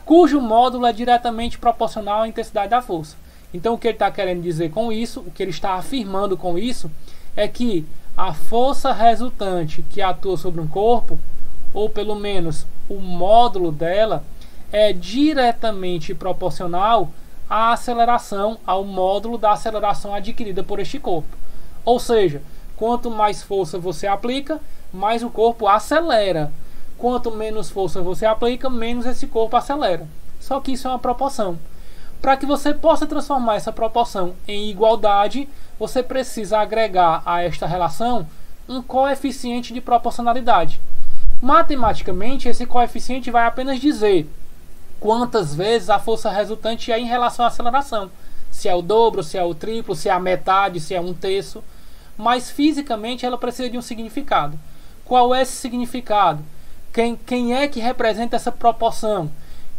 cujo módulo é diretamente proporcional à intensidade da força. Então o que ele está querendo dizer com isso, o que ele está afirmando com isso, é que a força resultante que atua sobre um corpo, ou pelo menos o módulo dela, é diretamente proporcional à aceleração, ao módulo da aceleração adquirida por este corpo. Ou seja, quanto mais força você aplica, mais o corpo acelera. Quanto menos força você aplica, menos esse corpo acelera. Só que isso é uma proporção. Para que você possa transformar essa proporção em igualdade, você precisa agregar a esta relação um coeficiente de proporcionalidade. Matematicamente, esse coeficiente vai apenas dizer quantas vezes a força resultante é em relação à aceleração. Se é o dobro, se é o triplo, se é a metade, se é um terço. Mas fisicamente ela precisa de um significado. Qual é esse significado? Quem é que representa essa proporção?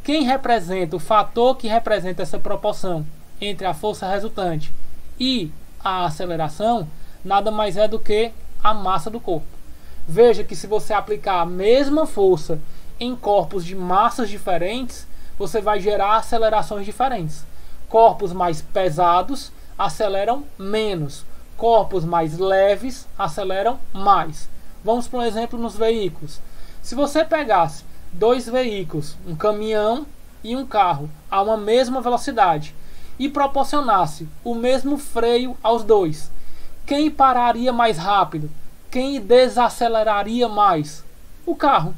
Quem representa o fator que representa essa proporção entre a força resultante e a aceleração? Nada mais é do que a massa do corpo. Veja que se você aplicar a mesma força em corpos de massas diferentes, você vai gerar acelerações diferentes. Corpos mais pesados aceleram menos. Corpos mais leves aceleram mais. Vamos para um exemplo nos veículos. Se você pegasse dois veículos, um caminhão e um carro, a uma mesma velocidade e proporcionasse o mesmo freio aos dois, quem pararia mais rápido? Quem desaceleraria mais? O carro.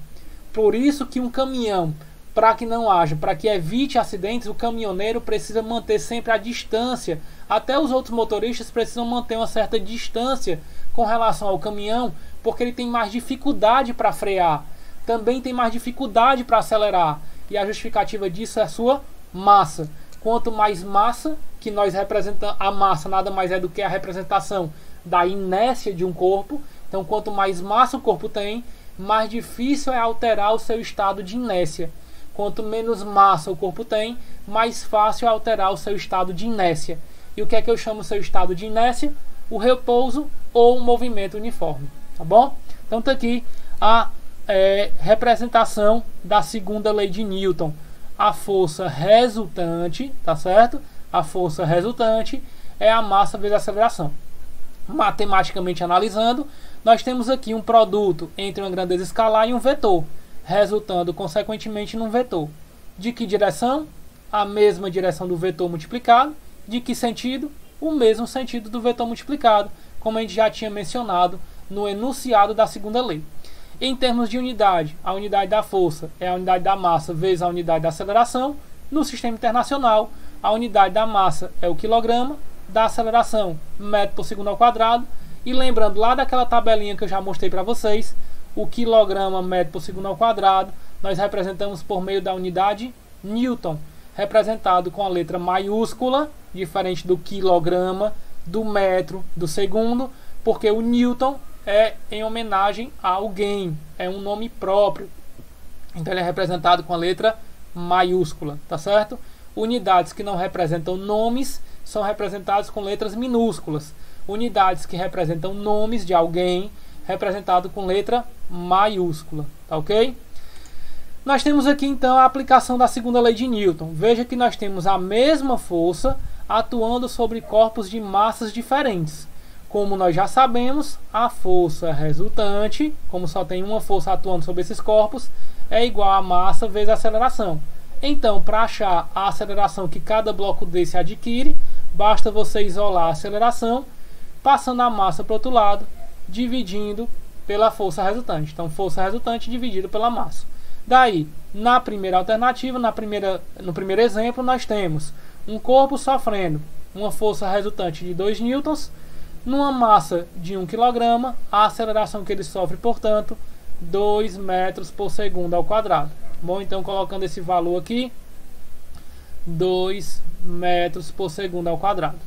Por isso que um caminhão, para que evite acidentes, o caminhoneiro precisa manter sempre a distância. Até os outros motoristas precisam manter uma certa distância com relação ao caminhão, porque ele tem mais dificuldade para frear, também tem mais dificuldade para acelerar, e a justificativa disso é a sua massa. Quanto mais massa, que nós representamos, a massa nada mais é do que a representação da inércia de um corpo. Então, quanto mais massa o corpo tem, mais difícil é alterar o seu estado de inércia. Quanto menos massa o corpo tem, mais fácil é alterar o seu estado de inércia. E o que é que eu chamo o seu estado de inércia? O repouso ou o movimento uniforme. Tá bom? Então está aqui a representação da segunda lei de Newton. A força resultante, tá certo? A força resultante é a massa vezes a aceleração. Matematicamente analisando, nós temos aqui um produto entre uma grandeza escalar e um vetor, resultando consequentemente num vetor. De que direção? A mesma direção do vetor multiplicado. De que sentido? O mesmo sentido do vetor multiplicado, como a gente já tinha mencionado no enunciado da segunda lei. Em termos de unidade, a unidade da força é a unidade da massa vezes a unidade da aceleração. No sistema internacional, a unidade da massa é o quilograma, da aceleração, metro por segundo ao quadrado. E lembrando lá daquela tabelinha que eu já mostrei para vocês, o quilograma metro por segundo ao quadrado, nós representamos por meio da unidade Newton, representado com a letra maiúscula, diferente do quilograma, do metro, do segundo, porque o Newton é em homenagem a alguém, é um nome próprio. Então ele é representado com a letra maiúscula, tá certo? Unidades que não representam nomes são representadas com letras minúsculas. Unidades que representam nomes de alguém, representado com letra maiúscula, tá ok? Nós temos aqui então a aplicação da segunda lei de Newton. Veja que nós temos a mesma força atuando sobre corpos de massas diferentes. Como nós já sabemos, a força resultante, como só tem uma força atuando sobre esses corpos, é igual a massa vezes a aceleração. Então, para achar a aceleração que cada bloco desse adquire, basta você isolar a aceleração, passando a massa para o outro lado, dividindo pela força resultante. Então, força resultante dividido pela massa. Daí, na primeira alternativa, no primeiro exemplo, nós temos um corpo sofrendo uma força resultante de 2 newtons, numa massa de 1 kg, a aceleração que ele sofre, portanto, 2 metros por segundo ao quadrado. Bom, então colocando esse valor aqui, 2 metros por segundo ao quadrado.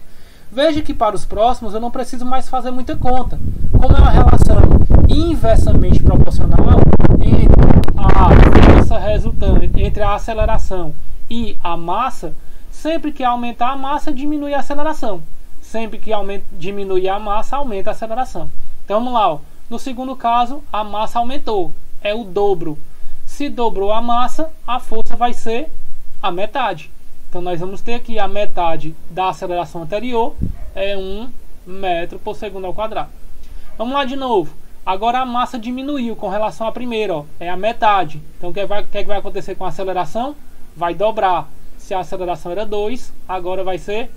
Veja que para os próximos eu não preciso mais fazer muita conta. Como é uma relação inversamente proporcional entre a força resultante, entre a aceleração e a massa, sempre que aumentar a massa, diminui a aceleração. Sempre que diminuir a massa, aumenta a aceleração. Então vamos lá, ó. No segundo caso, a massa aumentou, é o dobro. Se dobrou a massa, a força vai ser a metade. Então nós vamos ter aqui a metade da aceleração anterior, é 1 metro por segundo ao quadrado. Vamos lá de novo. Agora a massa diminuiu com relação à primeira, ó, é a metade. Então o que vai acontecer com a aceleração? Vai dobrar. Se a aceleração era 2, agora vai ser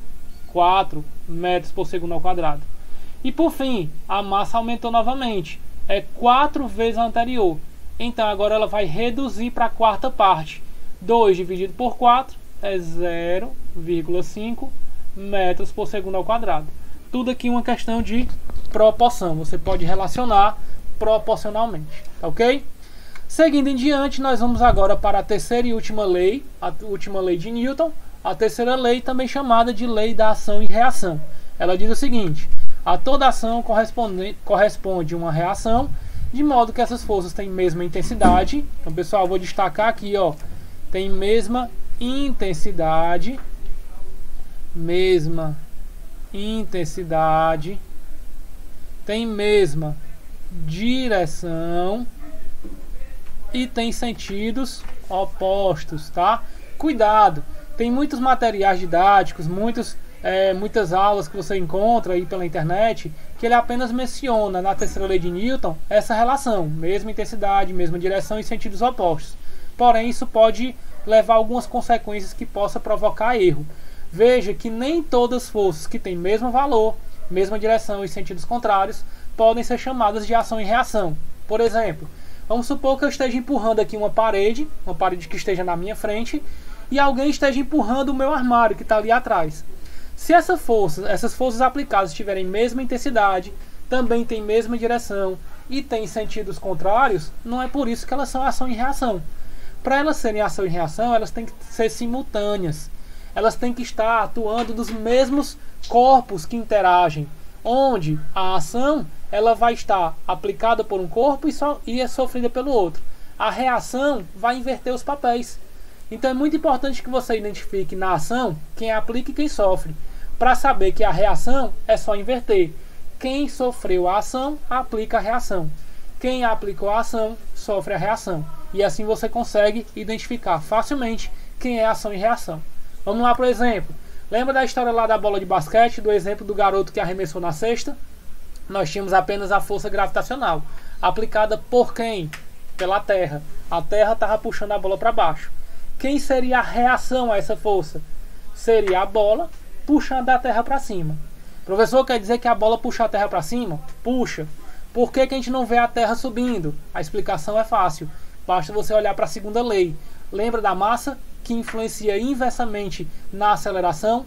4 metros por segundo ao quadrado. E por fim, a massa aumentou novamente, é 4 vezes a anterior. Então agora ela vai reduzir para a quarta parte. 2 dividido por 4 é 0,5 metros por segundo ao quadrado. tudo aqui uma questão de proporção. Você pode relacionar proporcionalmente, tá ok? Seguindo em diante, nós vamos agora para a terceira e última lei, a última lei de Newton. A terceira lei, também chamada de lei da ação e reação. Ela diz o seguinte: a toda ação corresponde uma reação, de modo que essas forças têm mesma intensidade. Então, pessoal, vou destacar aqui, ó, tem mesma intensidade, tem mesma direção e tem sentidos opostos, tá? Cuidado, tem muitos materiais didáticos, muitas aulas que você encontra aí pela internet, que ele apenas menciona na terceira lei de Newton essa relação, mesma intensidade, mesma direção e sentidos opostos. Porém, isso pode levar a algumas consequências que possa provocar erro. Veja que nem todas as forças que têm mesmo valor, mesma direção e sentidos contrários podem ser chamadas de ação e reação. Por exemplo, vamos supor que eu esteja empurrando aqui uma parede que esteja na minha frente, e alguém esteja empurrando o meu armário que está ali atrás. Se essas forças aplicadas tiverem mesma intensidade, também têm mesma direção e têm sentidos contrários, não é por isso que elas são ação e reação. Para elas serem ação e reação, elas têm que ser simultâneas. Elas têm que estar atuando nos mesmos corpos que interagem, onde a ação ela vai estar aplicada por um corpo e é sofrida pelo outro. A reação vai inverter os papéis. Então é muito importante que você identifique na ação quem aplica e quem sofre, para saber que a reação é só inverter. Quem sofreu a ação, aplica a reação. Quem aplicou a ação, sofre a reação. E assim você consegue identificar facilmente quem é ação e reação. Vamos lá, por exemplo. Lembra da história lá da bola de basquete, do exemplo do garoto que arremessou na cesta? Nós tínhamos apenas a força gravitacional, aplicada por quem? Pela Terra. A Terra estava puxando a bola para baixo. Quem seria a reação a essa força? Seria a bola puxando a Terra para cima. Professor, quer dizer que a bola puxa a Terra para cima? Puxa. Por que a gente não vê a Terra subindo? A explicação é fácil. Basta você olhar para a segunda lei. Lembra da massa, que influencia inversamente na aceleração?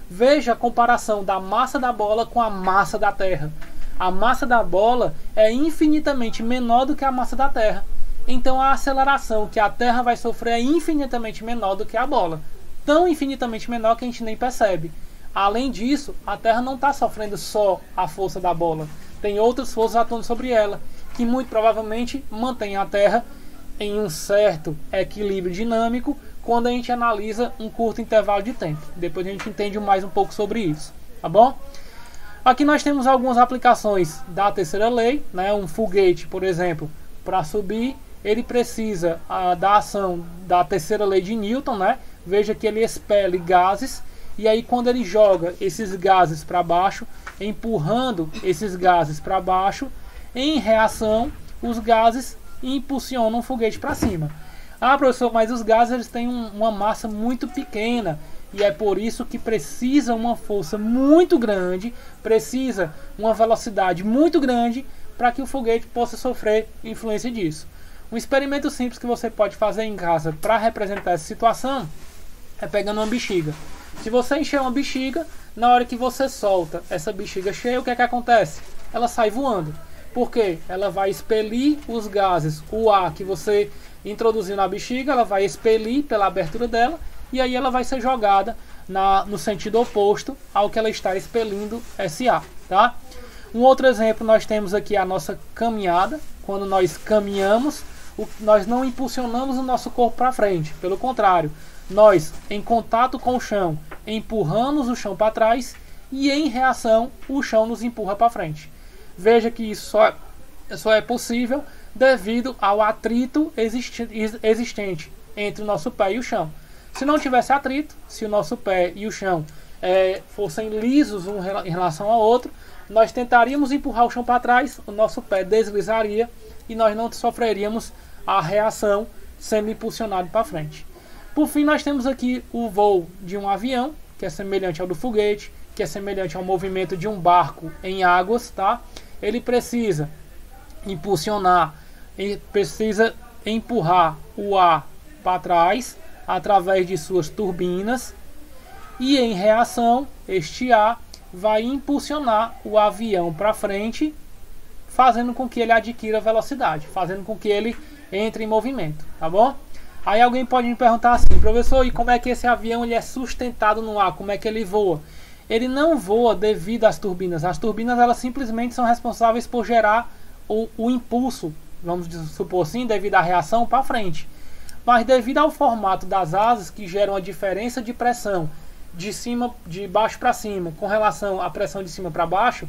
Veja a comparação da massa da bola com a massa da Terra. A massa da bola é infinitamente menor do que a massa da Terra. Então a aceleração que a Terra vai sofrer é infinitamente menor do que a bola. Tão infinitamente menor que a gente nem percebe. Além disso, a Terra não está sofrendo só a força da bola. Tem outras forças atuando sobre ela, que muito provavelmente mantêm a Terra em um certo equilíbrio dinâmico quando a gente analisa um curto intervalo de tempo. Depois a gente entende mais um pouco sobre isso, tá bom? Aqui nós temos algumas aplicações da terceira lei, né? Um foguete, por exemplo, para subir, ele precisa da ação da terceira lei de Newton, né? Veja que ele expele gases, e aí quando ele joga esses gases para baixo, empurrando esses gases para baixo, em reação, os gases impulsionam o foguete para cima. Ah, professor, mas os gases eles têm uma massa muito pequena, e é por isso que precisa uma força muito grande, precisa uma velocidade muito grande para que o foguete possa sofrer influência disso. Um experimento simples que você pode fazer em casa para representar essa situação é pegando uma bexiga. Se você encher uma bexiga, na hora que você solta essa bexiga cheia, o que é que acontece? Ela sai voando. Por quê? Ela vai expelir os gases, o ar que você introduziu na bexiga, ela vai expelir pela abertura dela, e aí ela vai ser jogada no sentido oposto ao que ela está expelindo esse ar, tá? Um outro exemplo, nós temos aqui a nossa caminhada. Quando nós caminhamos, nós não impulsionamos o nosso corpo para frente, pelo contrário, nós, em contato com o chão, empurramos o chão para trás, e em reação o chão nos empurra para frente. Veja que isso só é possível devido ao atrito existente entre o nosso pé e o chão. Se não tivesse atrito, se o nosso pé e o chão fossem lisos um em relação ao outro, nós tentaríamos empurrar o chão para trás, o nosso pé deslizaria e nós não sofreríamos a reação sendo impulsionado para frente. Por fim, nós temos aqui o voo de um avião, que é semelhante ao do foguete, que é semelhante ao movimento de um barco em águas, tá? Ele precisa impulsionar, precisa empurrar o ar para trás através de suas turbinas, e em reação este ar vai impulsionar o avião para frente, fazendo com que ele adquira velocidade, fazendo com que ele entre em movimento, tá bom? Aí alguém pode me perguntar assim: professor, e como é que esse avião ele é sustentado no ar? Como é que ele voa? Ele não voa devido às turbinas. As turbinas elas simplesmente são responsáveis por gerar o impulso, vamos supor assim, devido à reação para frente. Mas devido ao formato das asas, que geram a diferença de pressão de baixo para cima com relação à pressão de cima para baixo,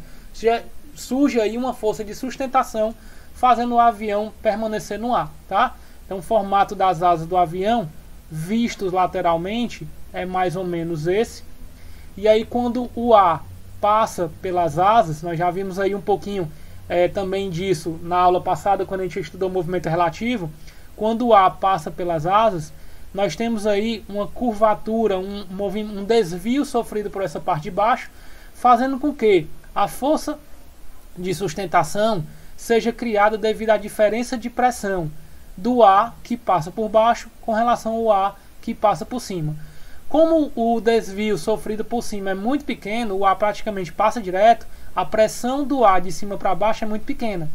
surge aí uma força de sustentação fazendo o avião permanecer no ar, tá? Então o formato das asas do avião vistos lateralmente é mais ou menos esse. E aí quando o ar passa pelas asas, nós já vimos aí um pouquinho também disso na aula passada, quando a gente estudou o movimento relativo. Quando o ar passa pelas asas, nós temos aí uma curvatura, um desvio sofrido por essa parte de baixo, fazendo com que a força de sustentação seja criada devido à diferença de pressão do ar que passa por baixo com relação ao ar que passa por cima. Como o desvio sofrido por cima é muito pequeno, o ar praticamente passa direto, a pressão do ar de cima para baixo é muito pequena.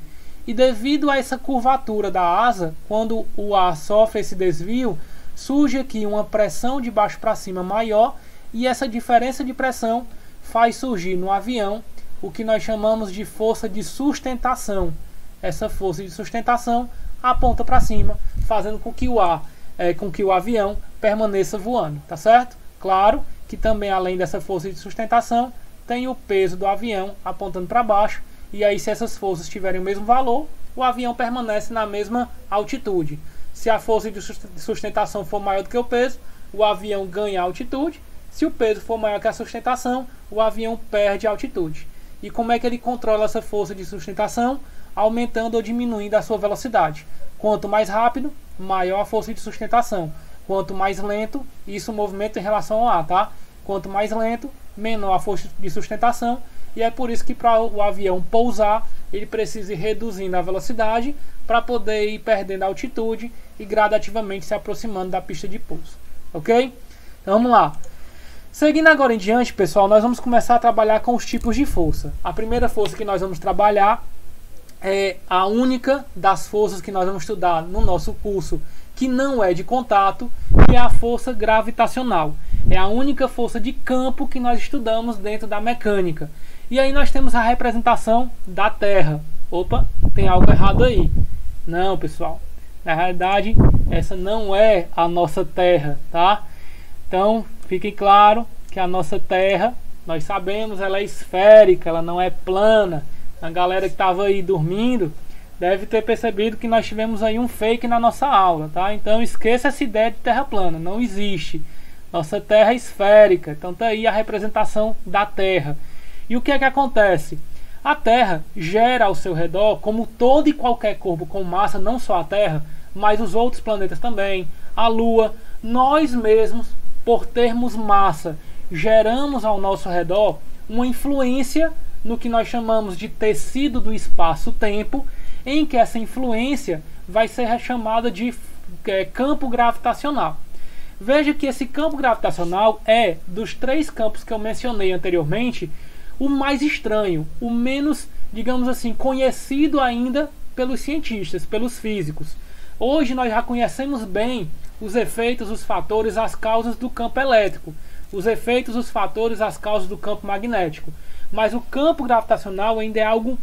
E devido a essa curvatura da asa, quando o ar sofre esse desvio, surge aqui uma pressão de baixo para cima maior, e essa diferença de pressão faz surgir no avião o que nós chamamos de força de sustentação. Essa força de sustentação aponta para cima, fazendo com que o avião permaneça voando, tá certo? Claro que também, além dessa força de sustentação, tem o peso do avião apontando para baixo, e aí se essas forças tiverem o mesmo valor, o avião permanece na mesma altitude. Se a força de sustentação for maior do que o peso, o avião ganha altitude. Se o peso for maior que a sustentação, o avião perde altitude. E como é que ele controla essa força de sustentação? Aumentando ou diminuindo a sua velocidade. Quanto mais rápido, maior a força de sustentação. Quanto mais lento, isso o movimento em relação ao ar, tá? Quanto mais lento, menor a força de sustentação. E é por isso que para o avião pousar, ele precisa ir reduzindo a velocidade para poder ir perdendo a altitude e gradativamente se aproximando da pista de pouso. Ok? Então vamos lá. Seguindo agora em diante, pessoal, nós vamos começar a trabalhar com os tipos de força. A primeira força que nós vamos trabalhar é a única das forças que nós vamos estudar no nosso curso, que não é de contato, que é a força gravitacional. É a única força de campo que nós estudamos dentro da mecânica. E aí nós temos a representação da Terra. Opa, tem algo errado aí. Não, pessoal. Na realidade, essa não é a nossa Terra, tá? Então, fique claro que a nossa Terra, nós sabemos, ela é esférica, ela não é plana. A galera que estava aí dormindo deve ter percebido que nós tivemos aí um fake na nossa aula, tá? Então, esqueça essa ideia de Terra plana, não existe. Nossa Terra é esférica, então tá aí a representação da Terra. E o que é que acontece? A Terra gera ao seu redor, como todo e qualquer corpo com massa, não só a Terra, mas os outros planetas também, a Lua, nós mesmos, por termos massa, geramos ao nosso redor uma influência no que nós chamamos de tecido do espaço-tempo, em que essa influência vai ser chamada de campo gravitacional. Veja que esse campo gravitacional é, dos três campos que eu mencionei anteriormente, o mais estranho, o menos, digamos assim, conhecido ainda pelos cientistas, pelos físicos. Hoje nós já conhecemos bem os efeitos, os fatores, as causas do campo elétrico, os efeitos, os fatores, as causas do campo magnético. Mas o campo gravitacional ainda é algo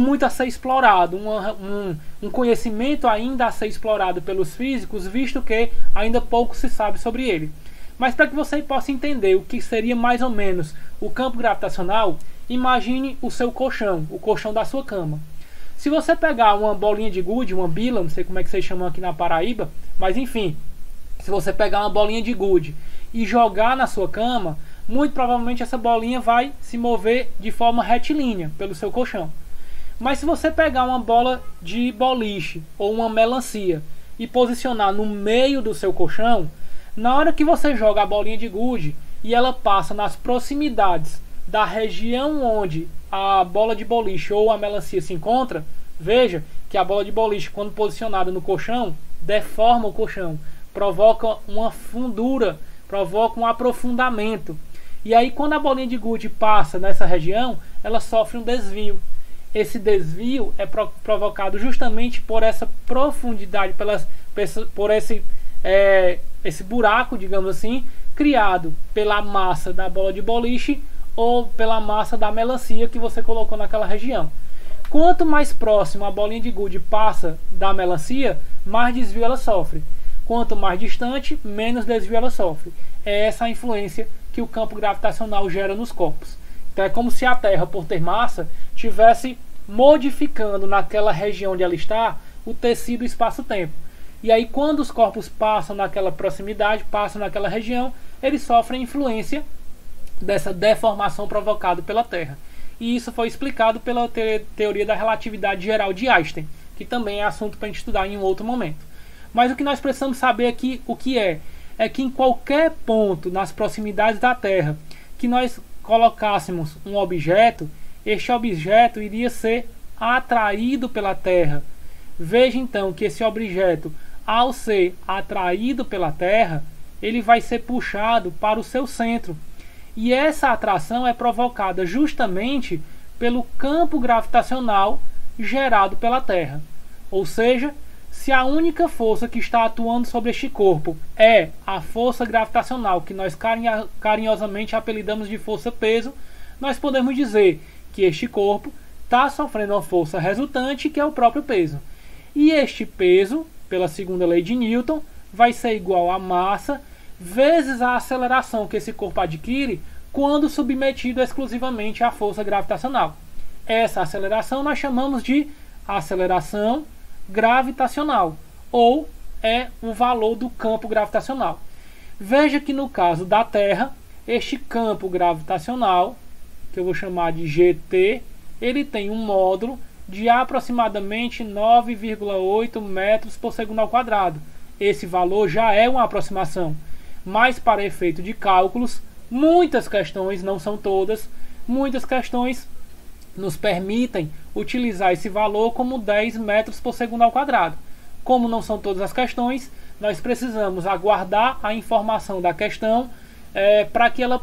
muito a ser explorado, um conhecimento ainda a ser explorado pelos físicos, visto que ainda pouco se sabe sobre ele. Mas para que você possa entender o que seria mais ou menos o campo gravitacional, imagine o seu colchão, o colchão da sua cama. Se você pegar uma bolinha de gude, uma bila, não sei como é que vocês chamam aqui na Paraíba, mas enfim, se você pegar uma bolinha de gude e jogar na sua cama, muito provavelmente essa bolinha vai se mover de forma retilínea pelo seu colchão. Mas se você pegar uma bola de boliche ou uma melancia e posicionar no meio do seu colchão, na hora que você joga a bolinha de gude e ela passa nas proximidades da região onde a bola de boliche ou a melancia se encontra, veja que a bola de boliche, quando posicionada no colchão, deforma o colchão, provoca uma fundura, provoca um aprofundamento. E aí quando a bolinha de gude passa nessa região, ela sofre um desvio. Esse desvio é provocado justamente por essa profundidade, por esse buraco, digamos assim, criado pela massa da bola de boliche ou pela massa da melancia que você colocou naquela região. Quanto mais próximo a bolinha de gude passa da melancia, mais desvio ela sofre. Quanto mais distante, menos desvio ela sofre. É essa a influência que o campo gravitacional gera nos corpos. Então é como se a Terra, por ter massa, estivesse modificando naquela região onde ela está o tecido espaço-tempo. E aí quando os corpos passam naquela proximidade, passam naquela região, eles sofrem influência dessa deformação provocada pela Terra. E isso foi explicado pela teoria da relatividade geral de Einstein, que também é assunto para a gente estudar em um outro momento. Mas o que nós precisamos saber aqui, é que em qualquer ponto nas proximidades da Terra que nós colocássemos um objeto, este objeto iria ser atraído pela Terra. Veja então que esse objeto, ao ser atraído pela Terra, ele vai ser puxado para o seu centro. E essa atração é provocada justamente pelo campo gravitacional gerado pela Terra. Ou seja, se a única força que está atuando sobre este corpo é a força gravitacional, que nós carinhosamente apelidamos de força-peso, nós podemos dizer que este corpo está sofrendo uma força resultante, que é o próprio peso. E este peso, pela segunda lei de Newton, vai ser igual a massa vezes a aceleração que esse corpo adquire quando submetido exclusivamente à força gravitacional. Essa aceleração nós chamamos de aceleração gravitacional, ou é o valor do campo gravitacional. Veja que no caso da Terra, este campo gravitacional, que eu vou chamar de GT, ele tem um módulo de aproximadamente 9,8 metros por segundo ao quadrado. Esse valor já é uma aproximação, mas para efeito de cálculos, muitas questões, não são todas, muitas questões nos permitem utilizar esse valor como 10 metros por segundo ao quadrado. Como não são todas as questões, nós precisamos aguardar a informação da questão para que a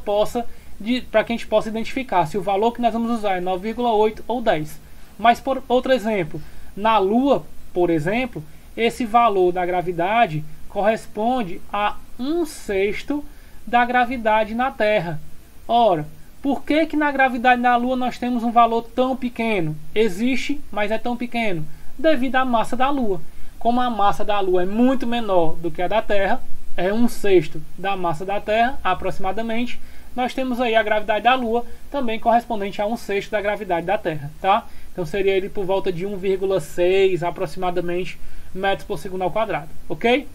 gente possa identificar se o valor que nós vamos usar é 9,8 ou 10. Mas, por outro exemplo, na Lua, por exemplo, esse valor da gravidade corresponde a 1/6 da gravidade na Terra. Ora, por que na gravidade na Lua nós temos um valor tão pequeno? Existe, mas é tão pequeno devido à massa da Lua. Como a massa da Lua é muito menor do que a da Terra, é 1/6 da massa da Terra, aproximadamente, nós temos aí a gravidade da Lua, também correspondente a 1/6 da gravidade da Terra, tá? Então seria ele por volta de 1,6 aproximadamente metros por segundo ao quadrado, ok?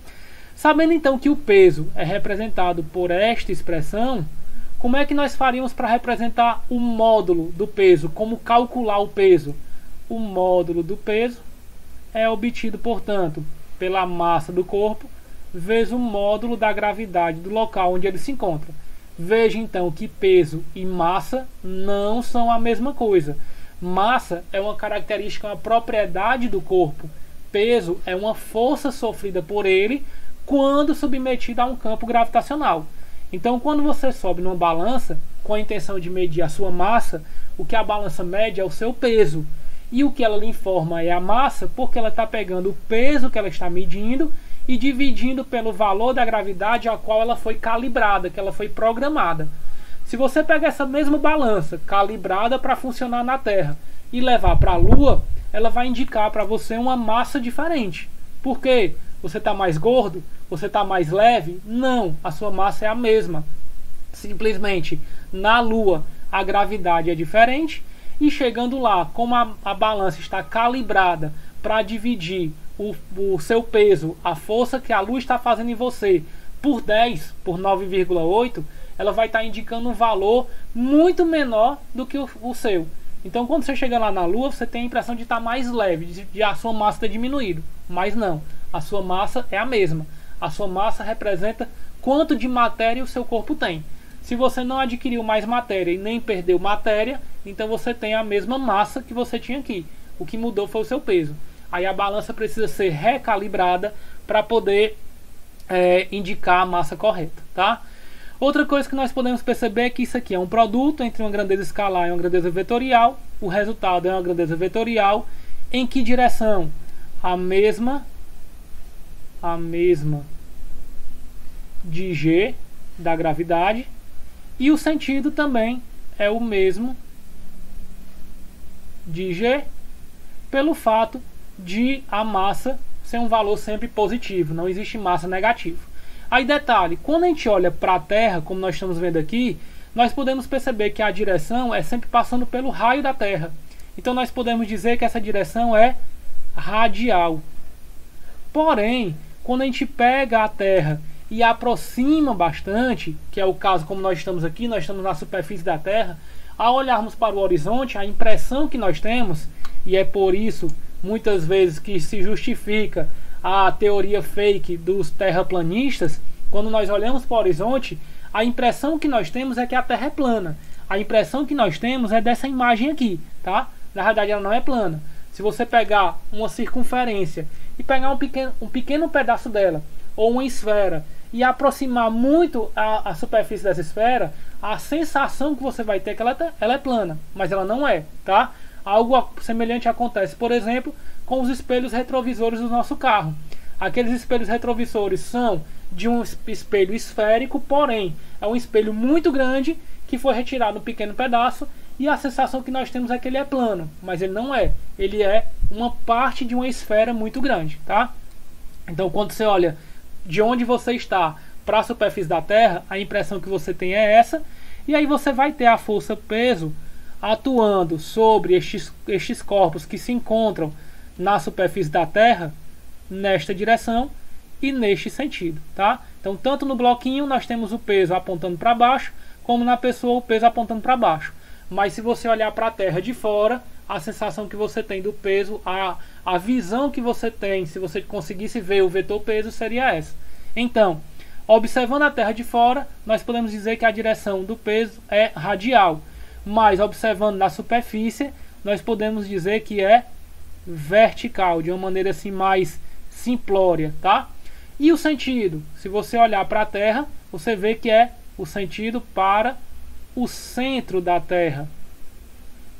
Sabendo então que o peso é representado por esta expressão, como é que nós faríamos para representar o módulo do peso? Como calcular o peso? O módulo do peso é obtido, portanto, pela massa do corpo vezes o módulo da gravidade do local onde ele se encontra. Veja então que peso e massa não são a mesma coisa. Massa é uma característica, uma propriedade do corpo. Peso é uma força sofrida por ele quando submetido a um campo gravitacional. Então, quando você sobe numa balança com a intenção de medir a sua massa, o que a balança mede é o seu peso. E o que ela lhe informa é a massa, porque ela está pegando o peso que ela está medindo e dividindo pelo valor da gravidade a qual ela foi calibrada, que ela foi programada. Se você pegar essa mesma balança calibrada para funcionar na Terra e levar para a Lua, ela vai indicar para você uma massa diferente. Por quê? Você está mais gordo? Você está mais leve? Não, a sua massa é a mesma. Simplesmente, na Lua, a gravidade é diferente e chegando lá, como a balança está calibrada para dividir o seu peso, a força que a Lua está fazendo em você, por 10, por 9,8, ela vai estar indicando um valor muito menor do que o seu. Então, quando você chega lá na Lua, você tem a impressão de estar mais leve, de a sua massa ter diminuído. Mas não, a sua massa é a mesma. A sua massa representa quanto de matéria o seu corpo tem. Se você não adquiriu mais matéria e nem perdeu matéria, então você tem a mesma massa que você tinha aqui. O que mudou foi o seu peso. Aí a balança precisa ser recalibrada para poder indicar a massa correta, tá? Outra coisa que nós podemos perceber é que isso aqui é um produto entre uma grandeza escalar e uma grandeza vetorial. O resultado é uma grandeza vetorial. Em que direção? A mesma de G da gravidade. E o sentido também é o mesmo de G, pelo fato de a massa ser um valor sempre positivo, não existe massa negativa. Aí detalhe, quando a gente olha para a Terra, como nós estamos vendo aqui, nós podemos perceber que a direção é sempre passando pelo raio da Terra. Então nós podemos dizer que essa direção é radial. Porém, quando a gente pega a Terra e aproxima bastante, que é o caso como nós estamos aqui, nós estamos na superfície da Terra, ao olharmos para o horizonte, a impressão que nós temos, e é por isso muitas vezes que se justifica a teoria fake dos terraplanistas, quando nós olhamos para o horizonte, a impressão que nós temos é que a Terra é plana. A impressão que nós temos é dessa imagem aqui, tá? Na verdade ela não é plana. Se você pegar uma circunferência e pegar um pequeno pedaço dela, ou uma esfera, e aproximar muito a superfície dessa esfera, a sensação que você vai ter é que ela é plana, mas ela não é, tá? Algo semelhante acontece, por exemplo, com os espelhos retrovisores do nosso carro. Aqueles espelhos retrovisores são de um espelho esférico, porém é um espelho muito grande que foi retirado um pequeno pedaço e a sensação que nós temos é que ele é plano, mas ele não é. Ele é uma parte de uma esfera muito grande, tá? Então quando você olha de onde você está para a superfície da Terra, a impressão que você tem é essa, e aí você vai ter a força-peso atuando sobre estes corpos que se encontram na superfície da Terra nesta direção e neste sentido, tá? Então tanto no bloquinho nós temos o peso apontando para baixo, como na pessoa o peso apontando para baixo. Mas se você olhar para a Terra de fora, a sensação que você tem do peso, a visão que você tem, se você conseguisse ver o vetor peso, seria essa. Então, observando a Terra de fora, nós podemos dizer que a direção do peso é radial. Mas observando na superfície, nós podemos dizer que é vertical, de uma maneira assim mais simplória, tá? E o sentido? Se você olhar para a Terra, você vê que é o sentido para o centro da Terra.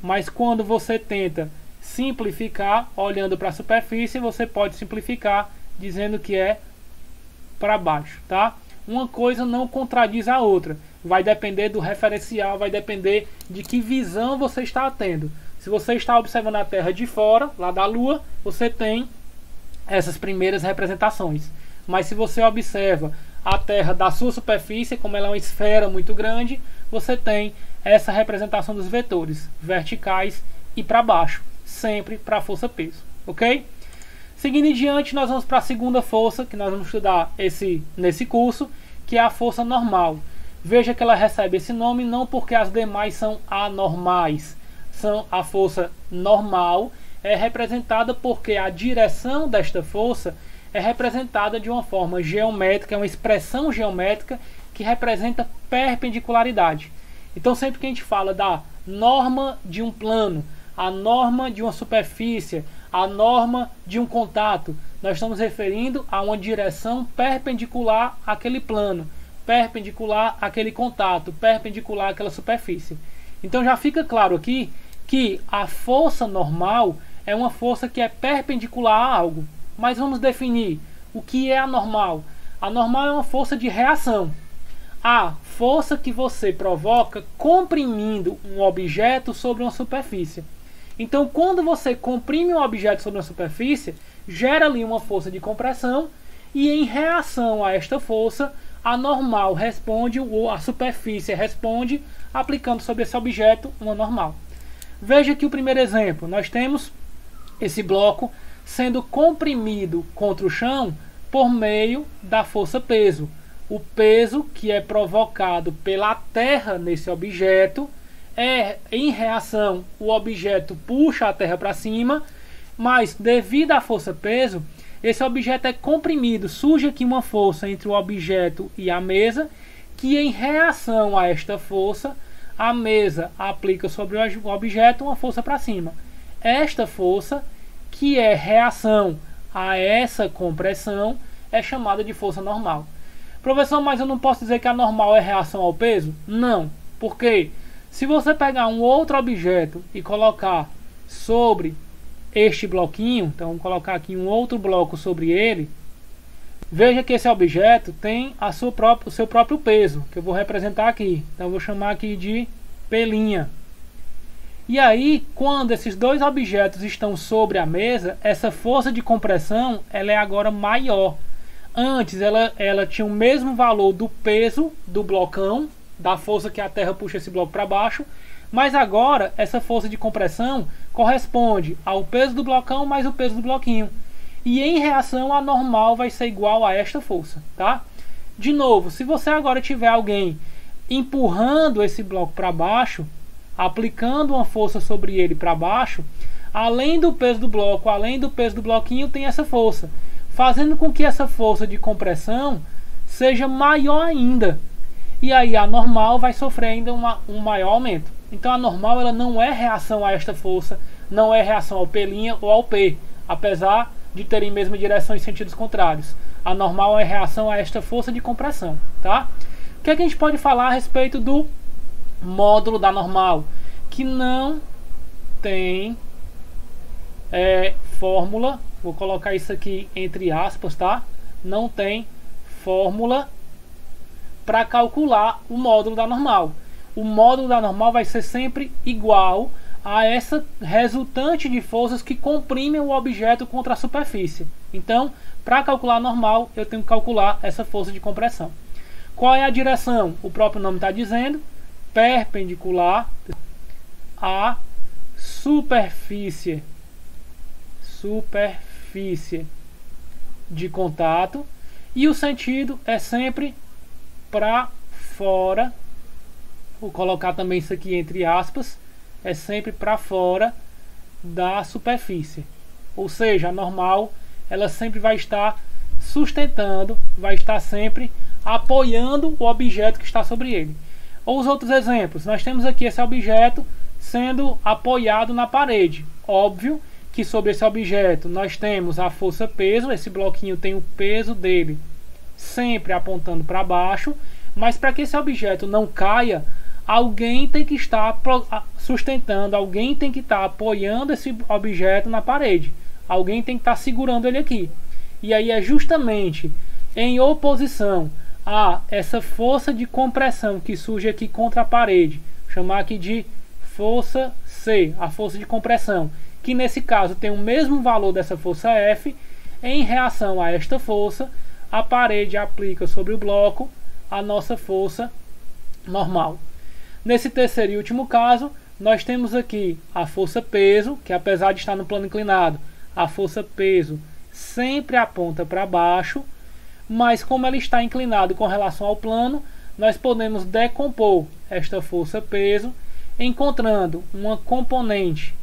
Mas quando você tenta simplificar, olhando para a superfície, você pode simplificar dizendo que é para baixo, tá? Uma coisa não contradiz a outra. Vai depender do referencial, vai depender de que visão você está tendo. Se você está observando a Terra de fora, lá da Lua, você tem essas primeiras representações. Mas se você observa a Terra da sua superfície, como ela é uma esfera muito grande, você tem essa representação dos vetores verticais e para baixo, sempre para a força-peso, ok? Seguindo em diante, nós vamos para a segunda força que nós vamos estudar nesse curso, que é a força normal. Veja que ela recebe esse nome não porque as demais são anormais. A força normal é representada porque a direção desta força é representada de uma forma geométrica, é uma expressão geométrica que representa perpendicularidade. Então sempre que a gente fala da norma de um plano, a norma de uma superfície, a norma de um contato, nós estamos referindo a uma direção perpendicular àquele plano, perpendicular àquele contato, perpendicular àquela superfície. Então já fica claro aqui que a força normal é uma força que é perpendicular a algo. Mas vamos definir o que é a normal. A normal é uma força de reação. A força que você provoca comprimindo um objeto sobre uma superfície. Então, quando você comprime um objeto sobre uma superfície, gera ali uma força de compressão e em reação a esta força, a normal responde, ou a superfície responde, aplicando sobre esse objeto uma normal. Veja aqui o primeiro exemplo. Nós temos esse bloco sendo comprimido contra o chão por meio da força-peso. O peso que é provocado pela Terra nesse objeto é em reação, o objeto puxa a Terra para cima, mas devido à força-peso, esse objeto é comprimido. Surge aqui uma força entre o objeto e a mesa, que em reação a esta força, a mesa aplica sobre o objeto uma força para cima. Esta força, que é reação a essa compressão, é chamada de força normal. Professor, mas eu não posso dizer que a normal é reação ao peso? Não, porque se você pegar um outro objeto e colocar sobre este bloquinho, então vamos colocar aqui um outro bloco sobre ele, veja que esse objeto tem o seu próprio peso, que eu vou representar aqui. Então eu vou chamar aqui de P'. E aí, quando esses dois objetos estão sobre a mesa, essa força de compressão ela é agora maior. Antes ela tinha o mesmo valor do peso do blocão, da força que a Terra puxa esse bloco para baixo, mas agora essa força de compressão corresponde ao peso do blocão mais o peso do bloquinho. E em reação, a normal vai ser igual a esta força, tá? De novo, se você agora tiver alguém empurrando esse bloco para baixo, aplicando uma força sobre ele para baixo, além do peso do bloco, além do peso do bloquinho, tem essa força, fazendo com que essa força de compressão seja maior ainda. E aí a normal vai sofrer ainda um maior aumento. Então a normal ela não é reação a esta força, não é reação ao P' ou ao P, apesar de terem mesma direção em sentidos contrários. A normal é reação a esta força de compressão, tá? O que é que a gente pode falar a respeito do módulo da normal? Que não tem fórmula, vou colocar isso aqui entre aspas, tá? Não tem fórmula para calcular o módulo da normal. O módulo da normal vai ser sempre igual a essa resultante de forças que comprimem o objeto contra a superfície. Então, para calcular a normal, eu tenho que calcular essa força de compressão. Qual é a direção? O próprio nome está dizendo, perpendicular à superfície de contato, e o sentido é sempre para fora. Vou colocar também isso aqui entre aspas, é sempre para fora da superfície. Ou seja, a normal ela sempre vai estar sustentando, vai estar sempre apoiando o objeto que está sobre ele. Ou os outros exemplos, nós temos aqui esse objeto sendo apoiado na parede. Óbvio que sobre esse objeto nós temos a força peso, esse bloquinho tem o peso dele sempre apontando para baixo, mas para que esse objeto não caia, alguém tem que estar sustentando, alguém tem que estar apoiando esse objeto na parede, alguém tem que estar segurando ele aqui. E aí é justamente em oposição a essa força de compressão que surge aqui contra a parede, chamar aqui de força C, a força de compressão, que nesse caso tem o mesmo valor dessa força F. Em reação a esta força, a parede aplica sobre o bloco a nossa força normal. Nesse terceiro e último caso, nós temos aqui a força peso, que apesar de estar no plano inclinado, a força peso sempre aponta para baixo, mas como ela está inclinada com relação ao plano, nós podemos decompor esta força peso, encontrando uma componente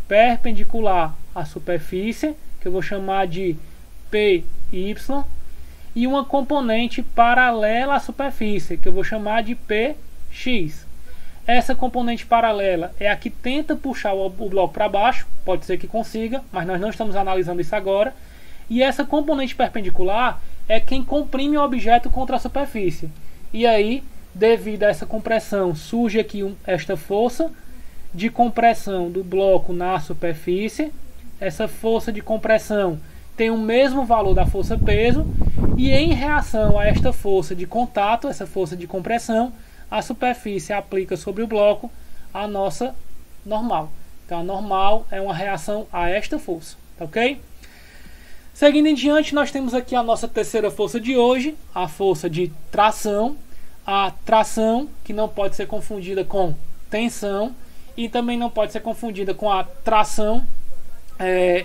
perpendicular à superfície, que eu vou chamar de PY, e uma componente paralela à superfície, que eu vou chamar de PX. Essa componente paralela é a que tenta puxar o bloco para baixo, pode ser que consiga, mas nós não estamos analisando isso agora. E essa componente perpendicular é quem comprime o objeto contra a superfície. E aí, devido a essa compressão, surge aqui esta força de compressão do bloco na superfície. Essa força de compressão tem o mesmo valor da força peso, e em reação a esta força de contato, essa força de compressão, a superfície aplica sobre o bloco a nossa normal. Então a normal é uma reação a esta força, tá ok? Seguindo em diante, nós temos aqui a nossa terceira força de hoje, a força de tração. A tração, que não pode ser confundida com tensão, e também não pode ser confundida com a tração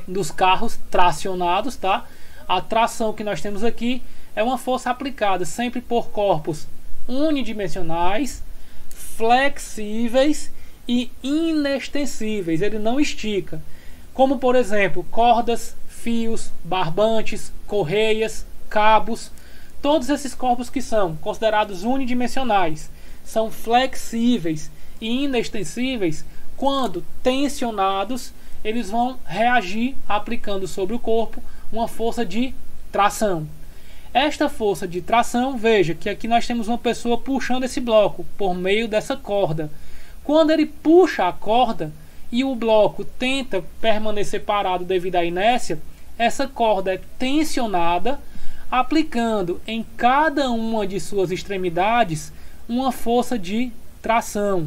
dos carros tracionados, tá? A tração que nós temos aqui é uma força aplicada sempre por corpos unidimensionais, flexíveis e inextensíveis. Ele não estica, como por exemplo cordas, fios, barbantes, correias, cabos. Todos esses corpos que são considerados unidimensionais são flexíveis e inextensíveis. Quando tensionados, eles vão reagir aplicando sobre o corpo uma força de tração. Esta força de tração, veja que aqui nós temos uma pessoa puxando esse bloco por meio dessa corda. Quando ele puxa a corda e o bloco tenta permanecer parado devido à inércia, essa corda é tensionada, aplicando em cada uma de suas extremidades uma força de tração.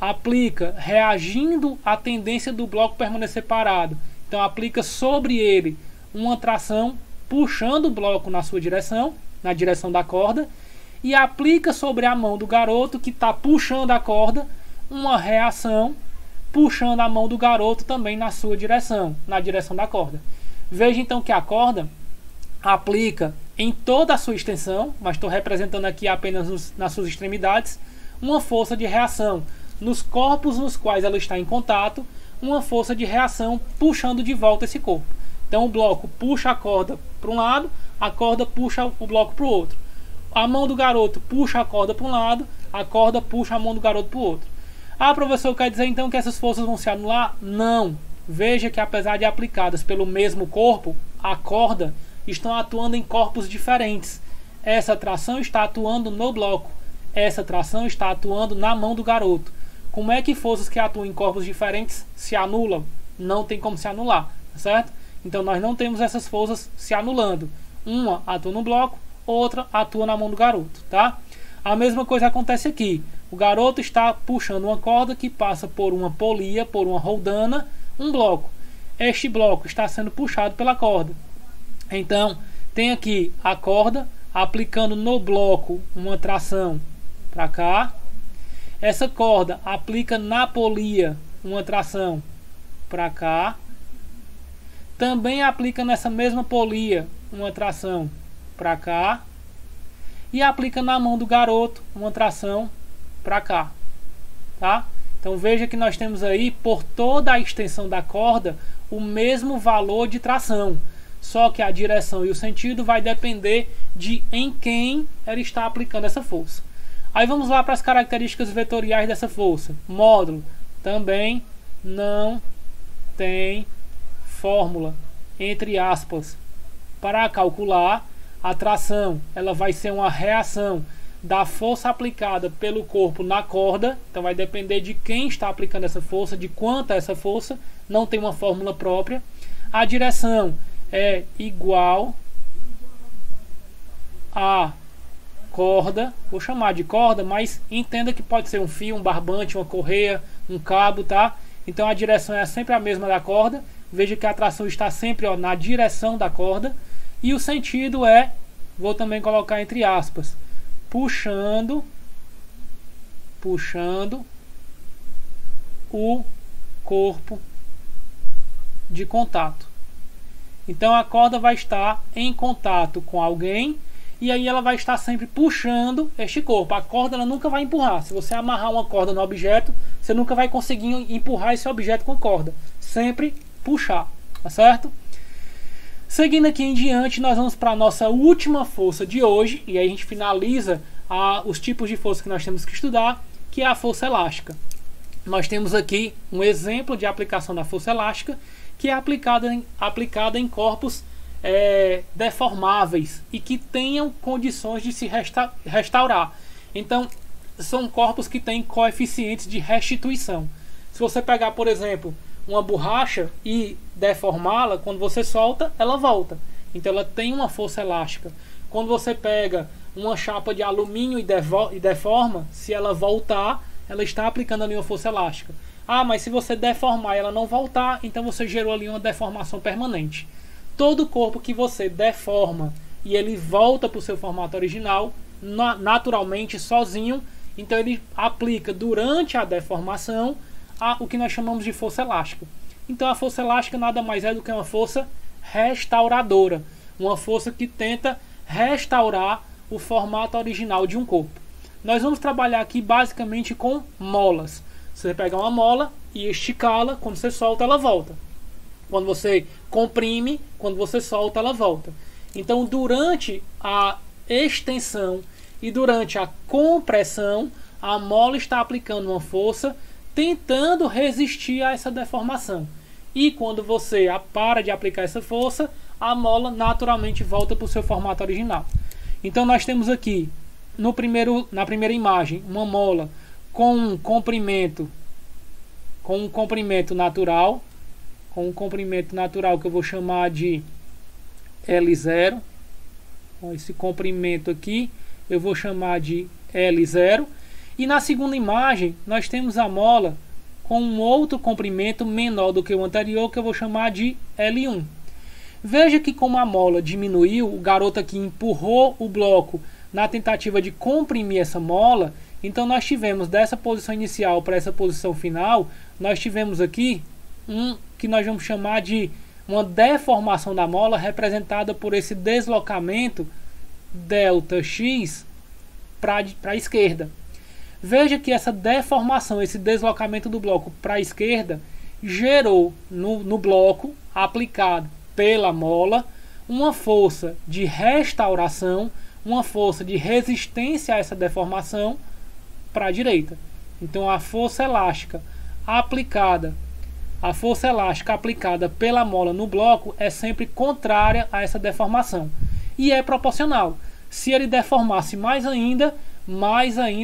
Aplica reagindo à tendência do bloco permanecer parado. Então aplica sobre ele uma tração puxando o bloco na sua direção, na direção da corda, e aplica sobre a mão do garoto que está puxando a corda uma reação puxando a mão do garoto também na sua direção, na direção da corda. Veja então que a corda aplica em toda a sua extensão, mas estou representando aqui apenas nas suas extremidades, uma força de reação. Nos corpos nos quais ela está em contato, uma força de reação puxando de volta esse corpo. Então o bloco puxa a corda para um lado, a corda puxa o bloco para o outro. A mão do garoto puxa a corda para um lado, a corda puxa a mão do garoto para o outro. Ah, professor, quer dizer então que essas forças vão se anular? Não. Veja que apesar de aplicadas pelo mesmo corpo, a corda estão atuando em corpos diferentes. Essa tração está atuando no bloco. Essa tração está atuando na mão do garoto. Como é que forças que atuam em corpos diferentes se anulam? Não tem como se anular, certo? Então nós não temos essas forças se anulando. Uma atua no bloco, outra atua na mão do garoto, tá? A mesma coisa acontece aqui. O garoto está puxando uma corda que passa por uma polia, por uma roldana, um bloco. Este bloco está sendo puxado pela corda. Então, tem aqui a corda aplicando no bloco uma tração para cá. Essa corda aplica na polia uma tração para cá. Também aplica nessa mesma polia uma tração para cá. E aplica na mão do garoto uma tração para cá, tá? Então veja que nós temos aí por toda a extensão da corda o mesmo valor de tração, só que a direção e o sentido vai depender de em quem ela está aplicando essa força. Aí vamos lá para as características vetoriais dessa força. Módulo também não tem fórmula, entre aspas, para calcular. A tração ela vai ser uma reação da força aplicada pelo corpo na corda, então vai depender de quem está aplicando essa força, de quanta essa força, não tem uma fórmula própria. A direção é igual a corda, vou chamar de corda, mas entenda que pode ser um fio, um barbante, uma correia, um cabo, tá? Então a direção é sempre a mesma da corda. Veja que a tração está sempre na direção da corda. E o sentido é, vou também colocar entre aspas, puxando o corpo de contato. Então a corda vai estar em contato com alguém e aí ela vai estar sempre puxando este corpo. A corda ela nunca vai empurrar. Se você amarrar uma corda no objeto, você nunca vai conseguir empurrar esse objeto com a corda. Sempre puxar, tá certo? Seguindo aqui em diante, nós vamos para a nossa última força de hoje, e aí a gente finaliza os tipos de força que nós temos que estudar, que é a força elástica. Nós temos aqui um exemplo de aplicação da força elástica, que é aplicada em corpos deformáveis e que tenham condições de se restaurar. Então, são corpos que têm coeficientes de restituição. Se você pegar, por exemplo, uma borracha e deformá-la, quando você solta, ela volta. Então ela tem uma força elástica. Quando você pega uma chapa de alumínio e deforma, se ela voltar, ela está aplicando ali uma força elástica. Ah, mas se você deformar e ela não voltar, então você gerou ali uma deformação permanente. Todo corpo que você deforma e ele volta para o seu formato original, naturalmente, sozinho, então ele aplica durante a deformação o que nós chamamos de força elástica. Então a força elástica nada mais é do que uma força restauradora, uma força que tenta restaurar o formato original de um corpo. Nós vamos trabalhar aqui basicamente com molas. Você pega uma mola e esticá-la, quando você solta ela volta. Quando você comprime, quando você solta ela volta. Então durante a extensão e durante a compressão, a mola está aplicando uma força tentando resistir a essa deformação. E quando você para de aplicar essa força, a mola naturalmente volta para o seu formato original. Então nós temos aqui na primeira imagem uma mola com um comprimento natural, que eu vou chamar de L0. Então, esse comprimento aqui eu vou chamar de L0. E na segunda imagem nós temos a mola com um outro comprimento menor do que o anterior, que eu vou chamar de L1. Veja que como a mola diminuiu, o garoto aqui empurrou o bloco na tentativa de comprimir essa mola. Então nós tivemos dessa posição inicial para essa posição final, nós tivemos aqui que nós vamos chamar de uma deformação da mola, representada por esse deslocamento ΔX para a esquerda. Veja que essa deformação, esse deslocamento do bloco para a esquerda, gerou no bloco aplicado pela mola uma força de restauração, uma força de resistência a essa deformação para a direita. Então a força elástica aplicada pela mola no bloco é sempre contrária a essa deformação e é proporcional. Se ele deformasse mais ainda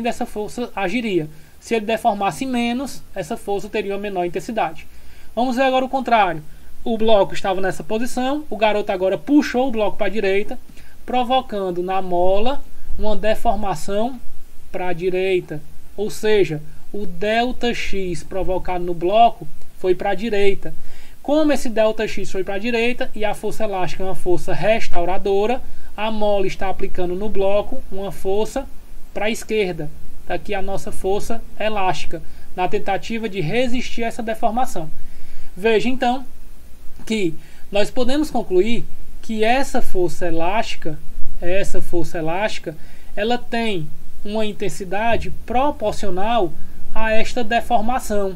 essa força agiria. Se ele deformasse menos, essa força teria uma menor intensidade. Vamos ver agora o contrário. O bloco estava nessa posição, o garoto agora puxou o bloco para a direita, provocando na mola uma deformação para a direita. Ou seja, o ΔX provocado no bloco foi para a direita. Como esse ΔX foi para a direita e a força elástica é uma força restauradora, a mola está aplicando no bloco uma força para a esquerda. Está aqui a nossa força elástica, na tentativa de resistir a essa deformação. Veja então que nós podemos concluir que essa força elástica, ela tem uma intensidade proporcional a esta deformação.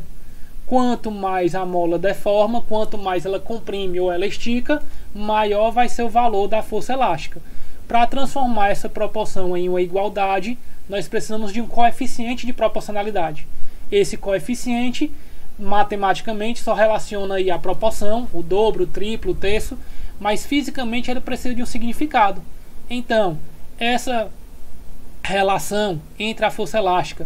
Quanto mais a mola deforma, quanto mais ela comprime ou ela estica, maior vai ser o valor da força elástica. Para transformar essa proporção em uma igualdade, nós precisamos de um coeficiente de proporcionalidade. Esse coeficiente, matematicamente, só relaciona aí a proporção, o dobro, o triplo, o terço, mas fisicamente ele precisa de um significado. Então, essa relação entre a força elástica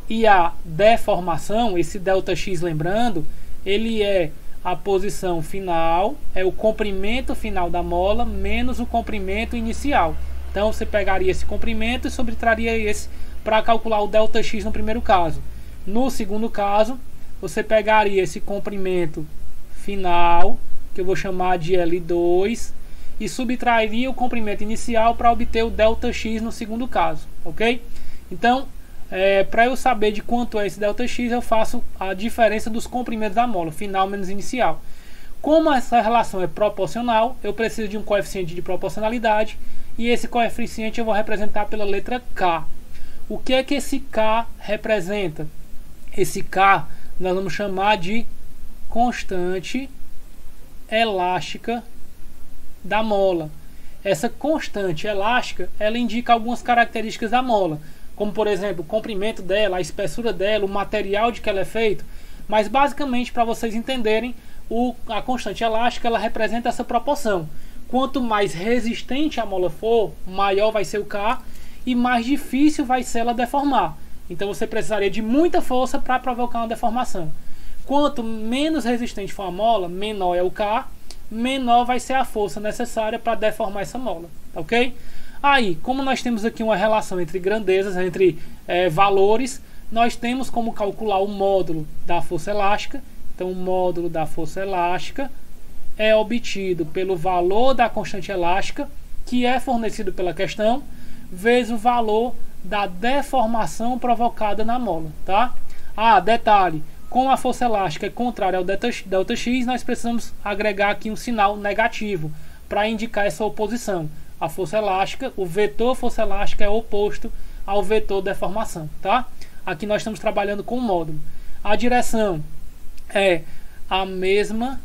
e a deformação, esse ΔX, lembrando, ele é a posição final, é o comprimento final da mola menos o comprimento inicial. Então você pegaria esse comprimento e subtraria esse para calcular o ΔX no primeiro caso. No segundo caso, você pegaria esse comprimento final, que eu vou chamar de L2, e subtrairia o comprimento inicial para obter o ΔX no segundo caso, ok? Então, para eu saber de quanto é esse ΔX, eu faço a diferença dos comprimentos da mola, final menos inicial. Como essa relação é proporcional, eu preciso de um coeficiente de proporcionalidade, e esse coeficiente eu vou representar pela letra K. O que é que esse K representa? Esse K nós vamos chamar de constante elástica da mola. Essa constante elástica, ela indica algumas características da mola, como por exemplo, o comprimento dela, a espessura dela, o material de que ela é feito. Mas basicamente, para vocês entenderem, a constante elástica, ela representa essa proporção. Quanto mais resistente a mola for, maior vai ser o K e mais difícil vai ser ela deformar. Então você precisaria de muita força para provocar uma deformação. Quanto menos resistente for a mola, menor é o K, menor vai ser a força necessária para deformar essa mola, ok? Aí, como nós temos aqui uma relação entre grandezas, entre valores, nós temos como calcular o módulo da força elástica. Então, o módulo da força elástica é obtido pelo valor da constante elástica, que é fornecido pela questão, vezes o valor da deformação provocada na mola, tá? Detalhe, como a força elástica é contrária ao ΔX, nós precisamos agregar aqui um sinal negativo para indicar essa oposição. A força elástica, o vetor força elástica é oposto ao vetor deformação, tá? Aqui nós estamos trabalhando com o módulo. A direção é a mesma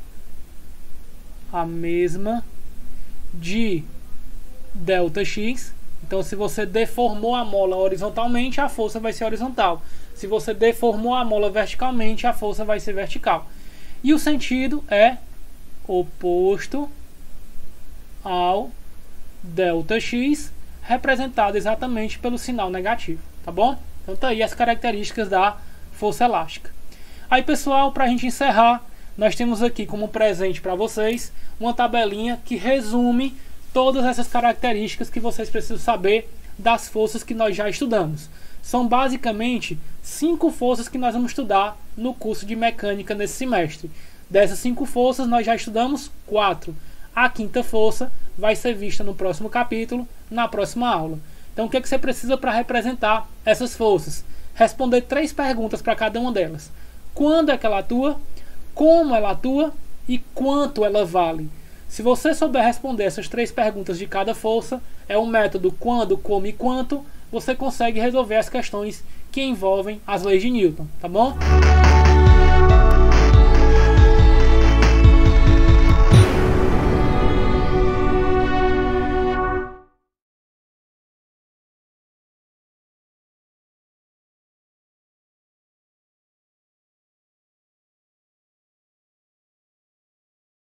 de ΔX. Então, se você deformou a mola horizontalmente, a força vai ser horizontal. Se você deformou a mola verticalmente, a força vai ser vertical. E o sentido é oposto ao ΔX representada exatamente pelo sinal negativo, tá bom? Então tá aí as características da força elástica. Aí, pessoal, para a gente encerrar, nós temos aqui como presente para vocês uma tabelinha que resume todas essas características que vocês precisam saber das forças que nós já estudamos. São basicamente 5 forças que nós vamos estudar no curso de mecânica nesse semestre. Dessas 5 forças nós já estudamos 4. A 5ª força vai ser vista no próximo capítulo, na próxima aula. Então o que você precisa para representar essas forças? Responder 3 perguntas para cada uma delas. Quando é que ela atua? Como ela atua? E quanto ela vale? Se você souber responder essas 3 perguntas de cada força, é o método quando, como e quanto, você consegue resolver as questões que envolvem as leis de Newton, tá bom?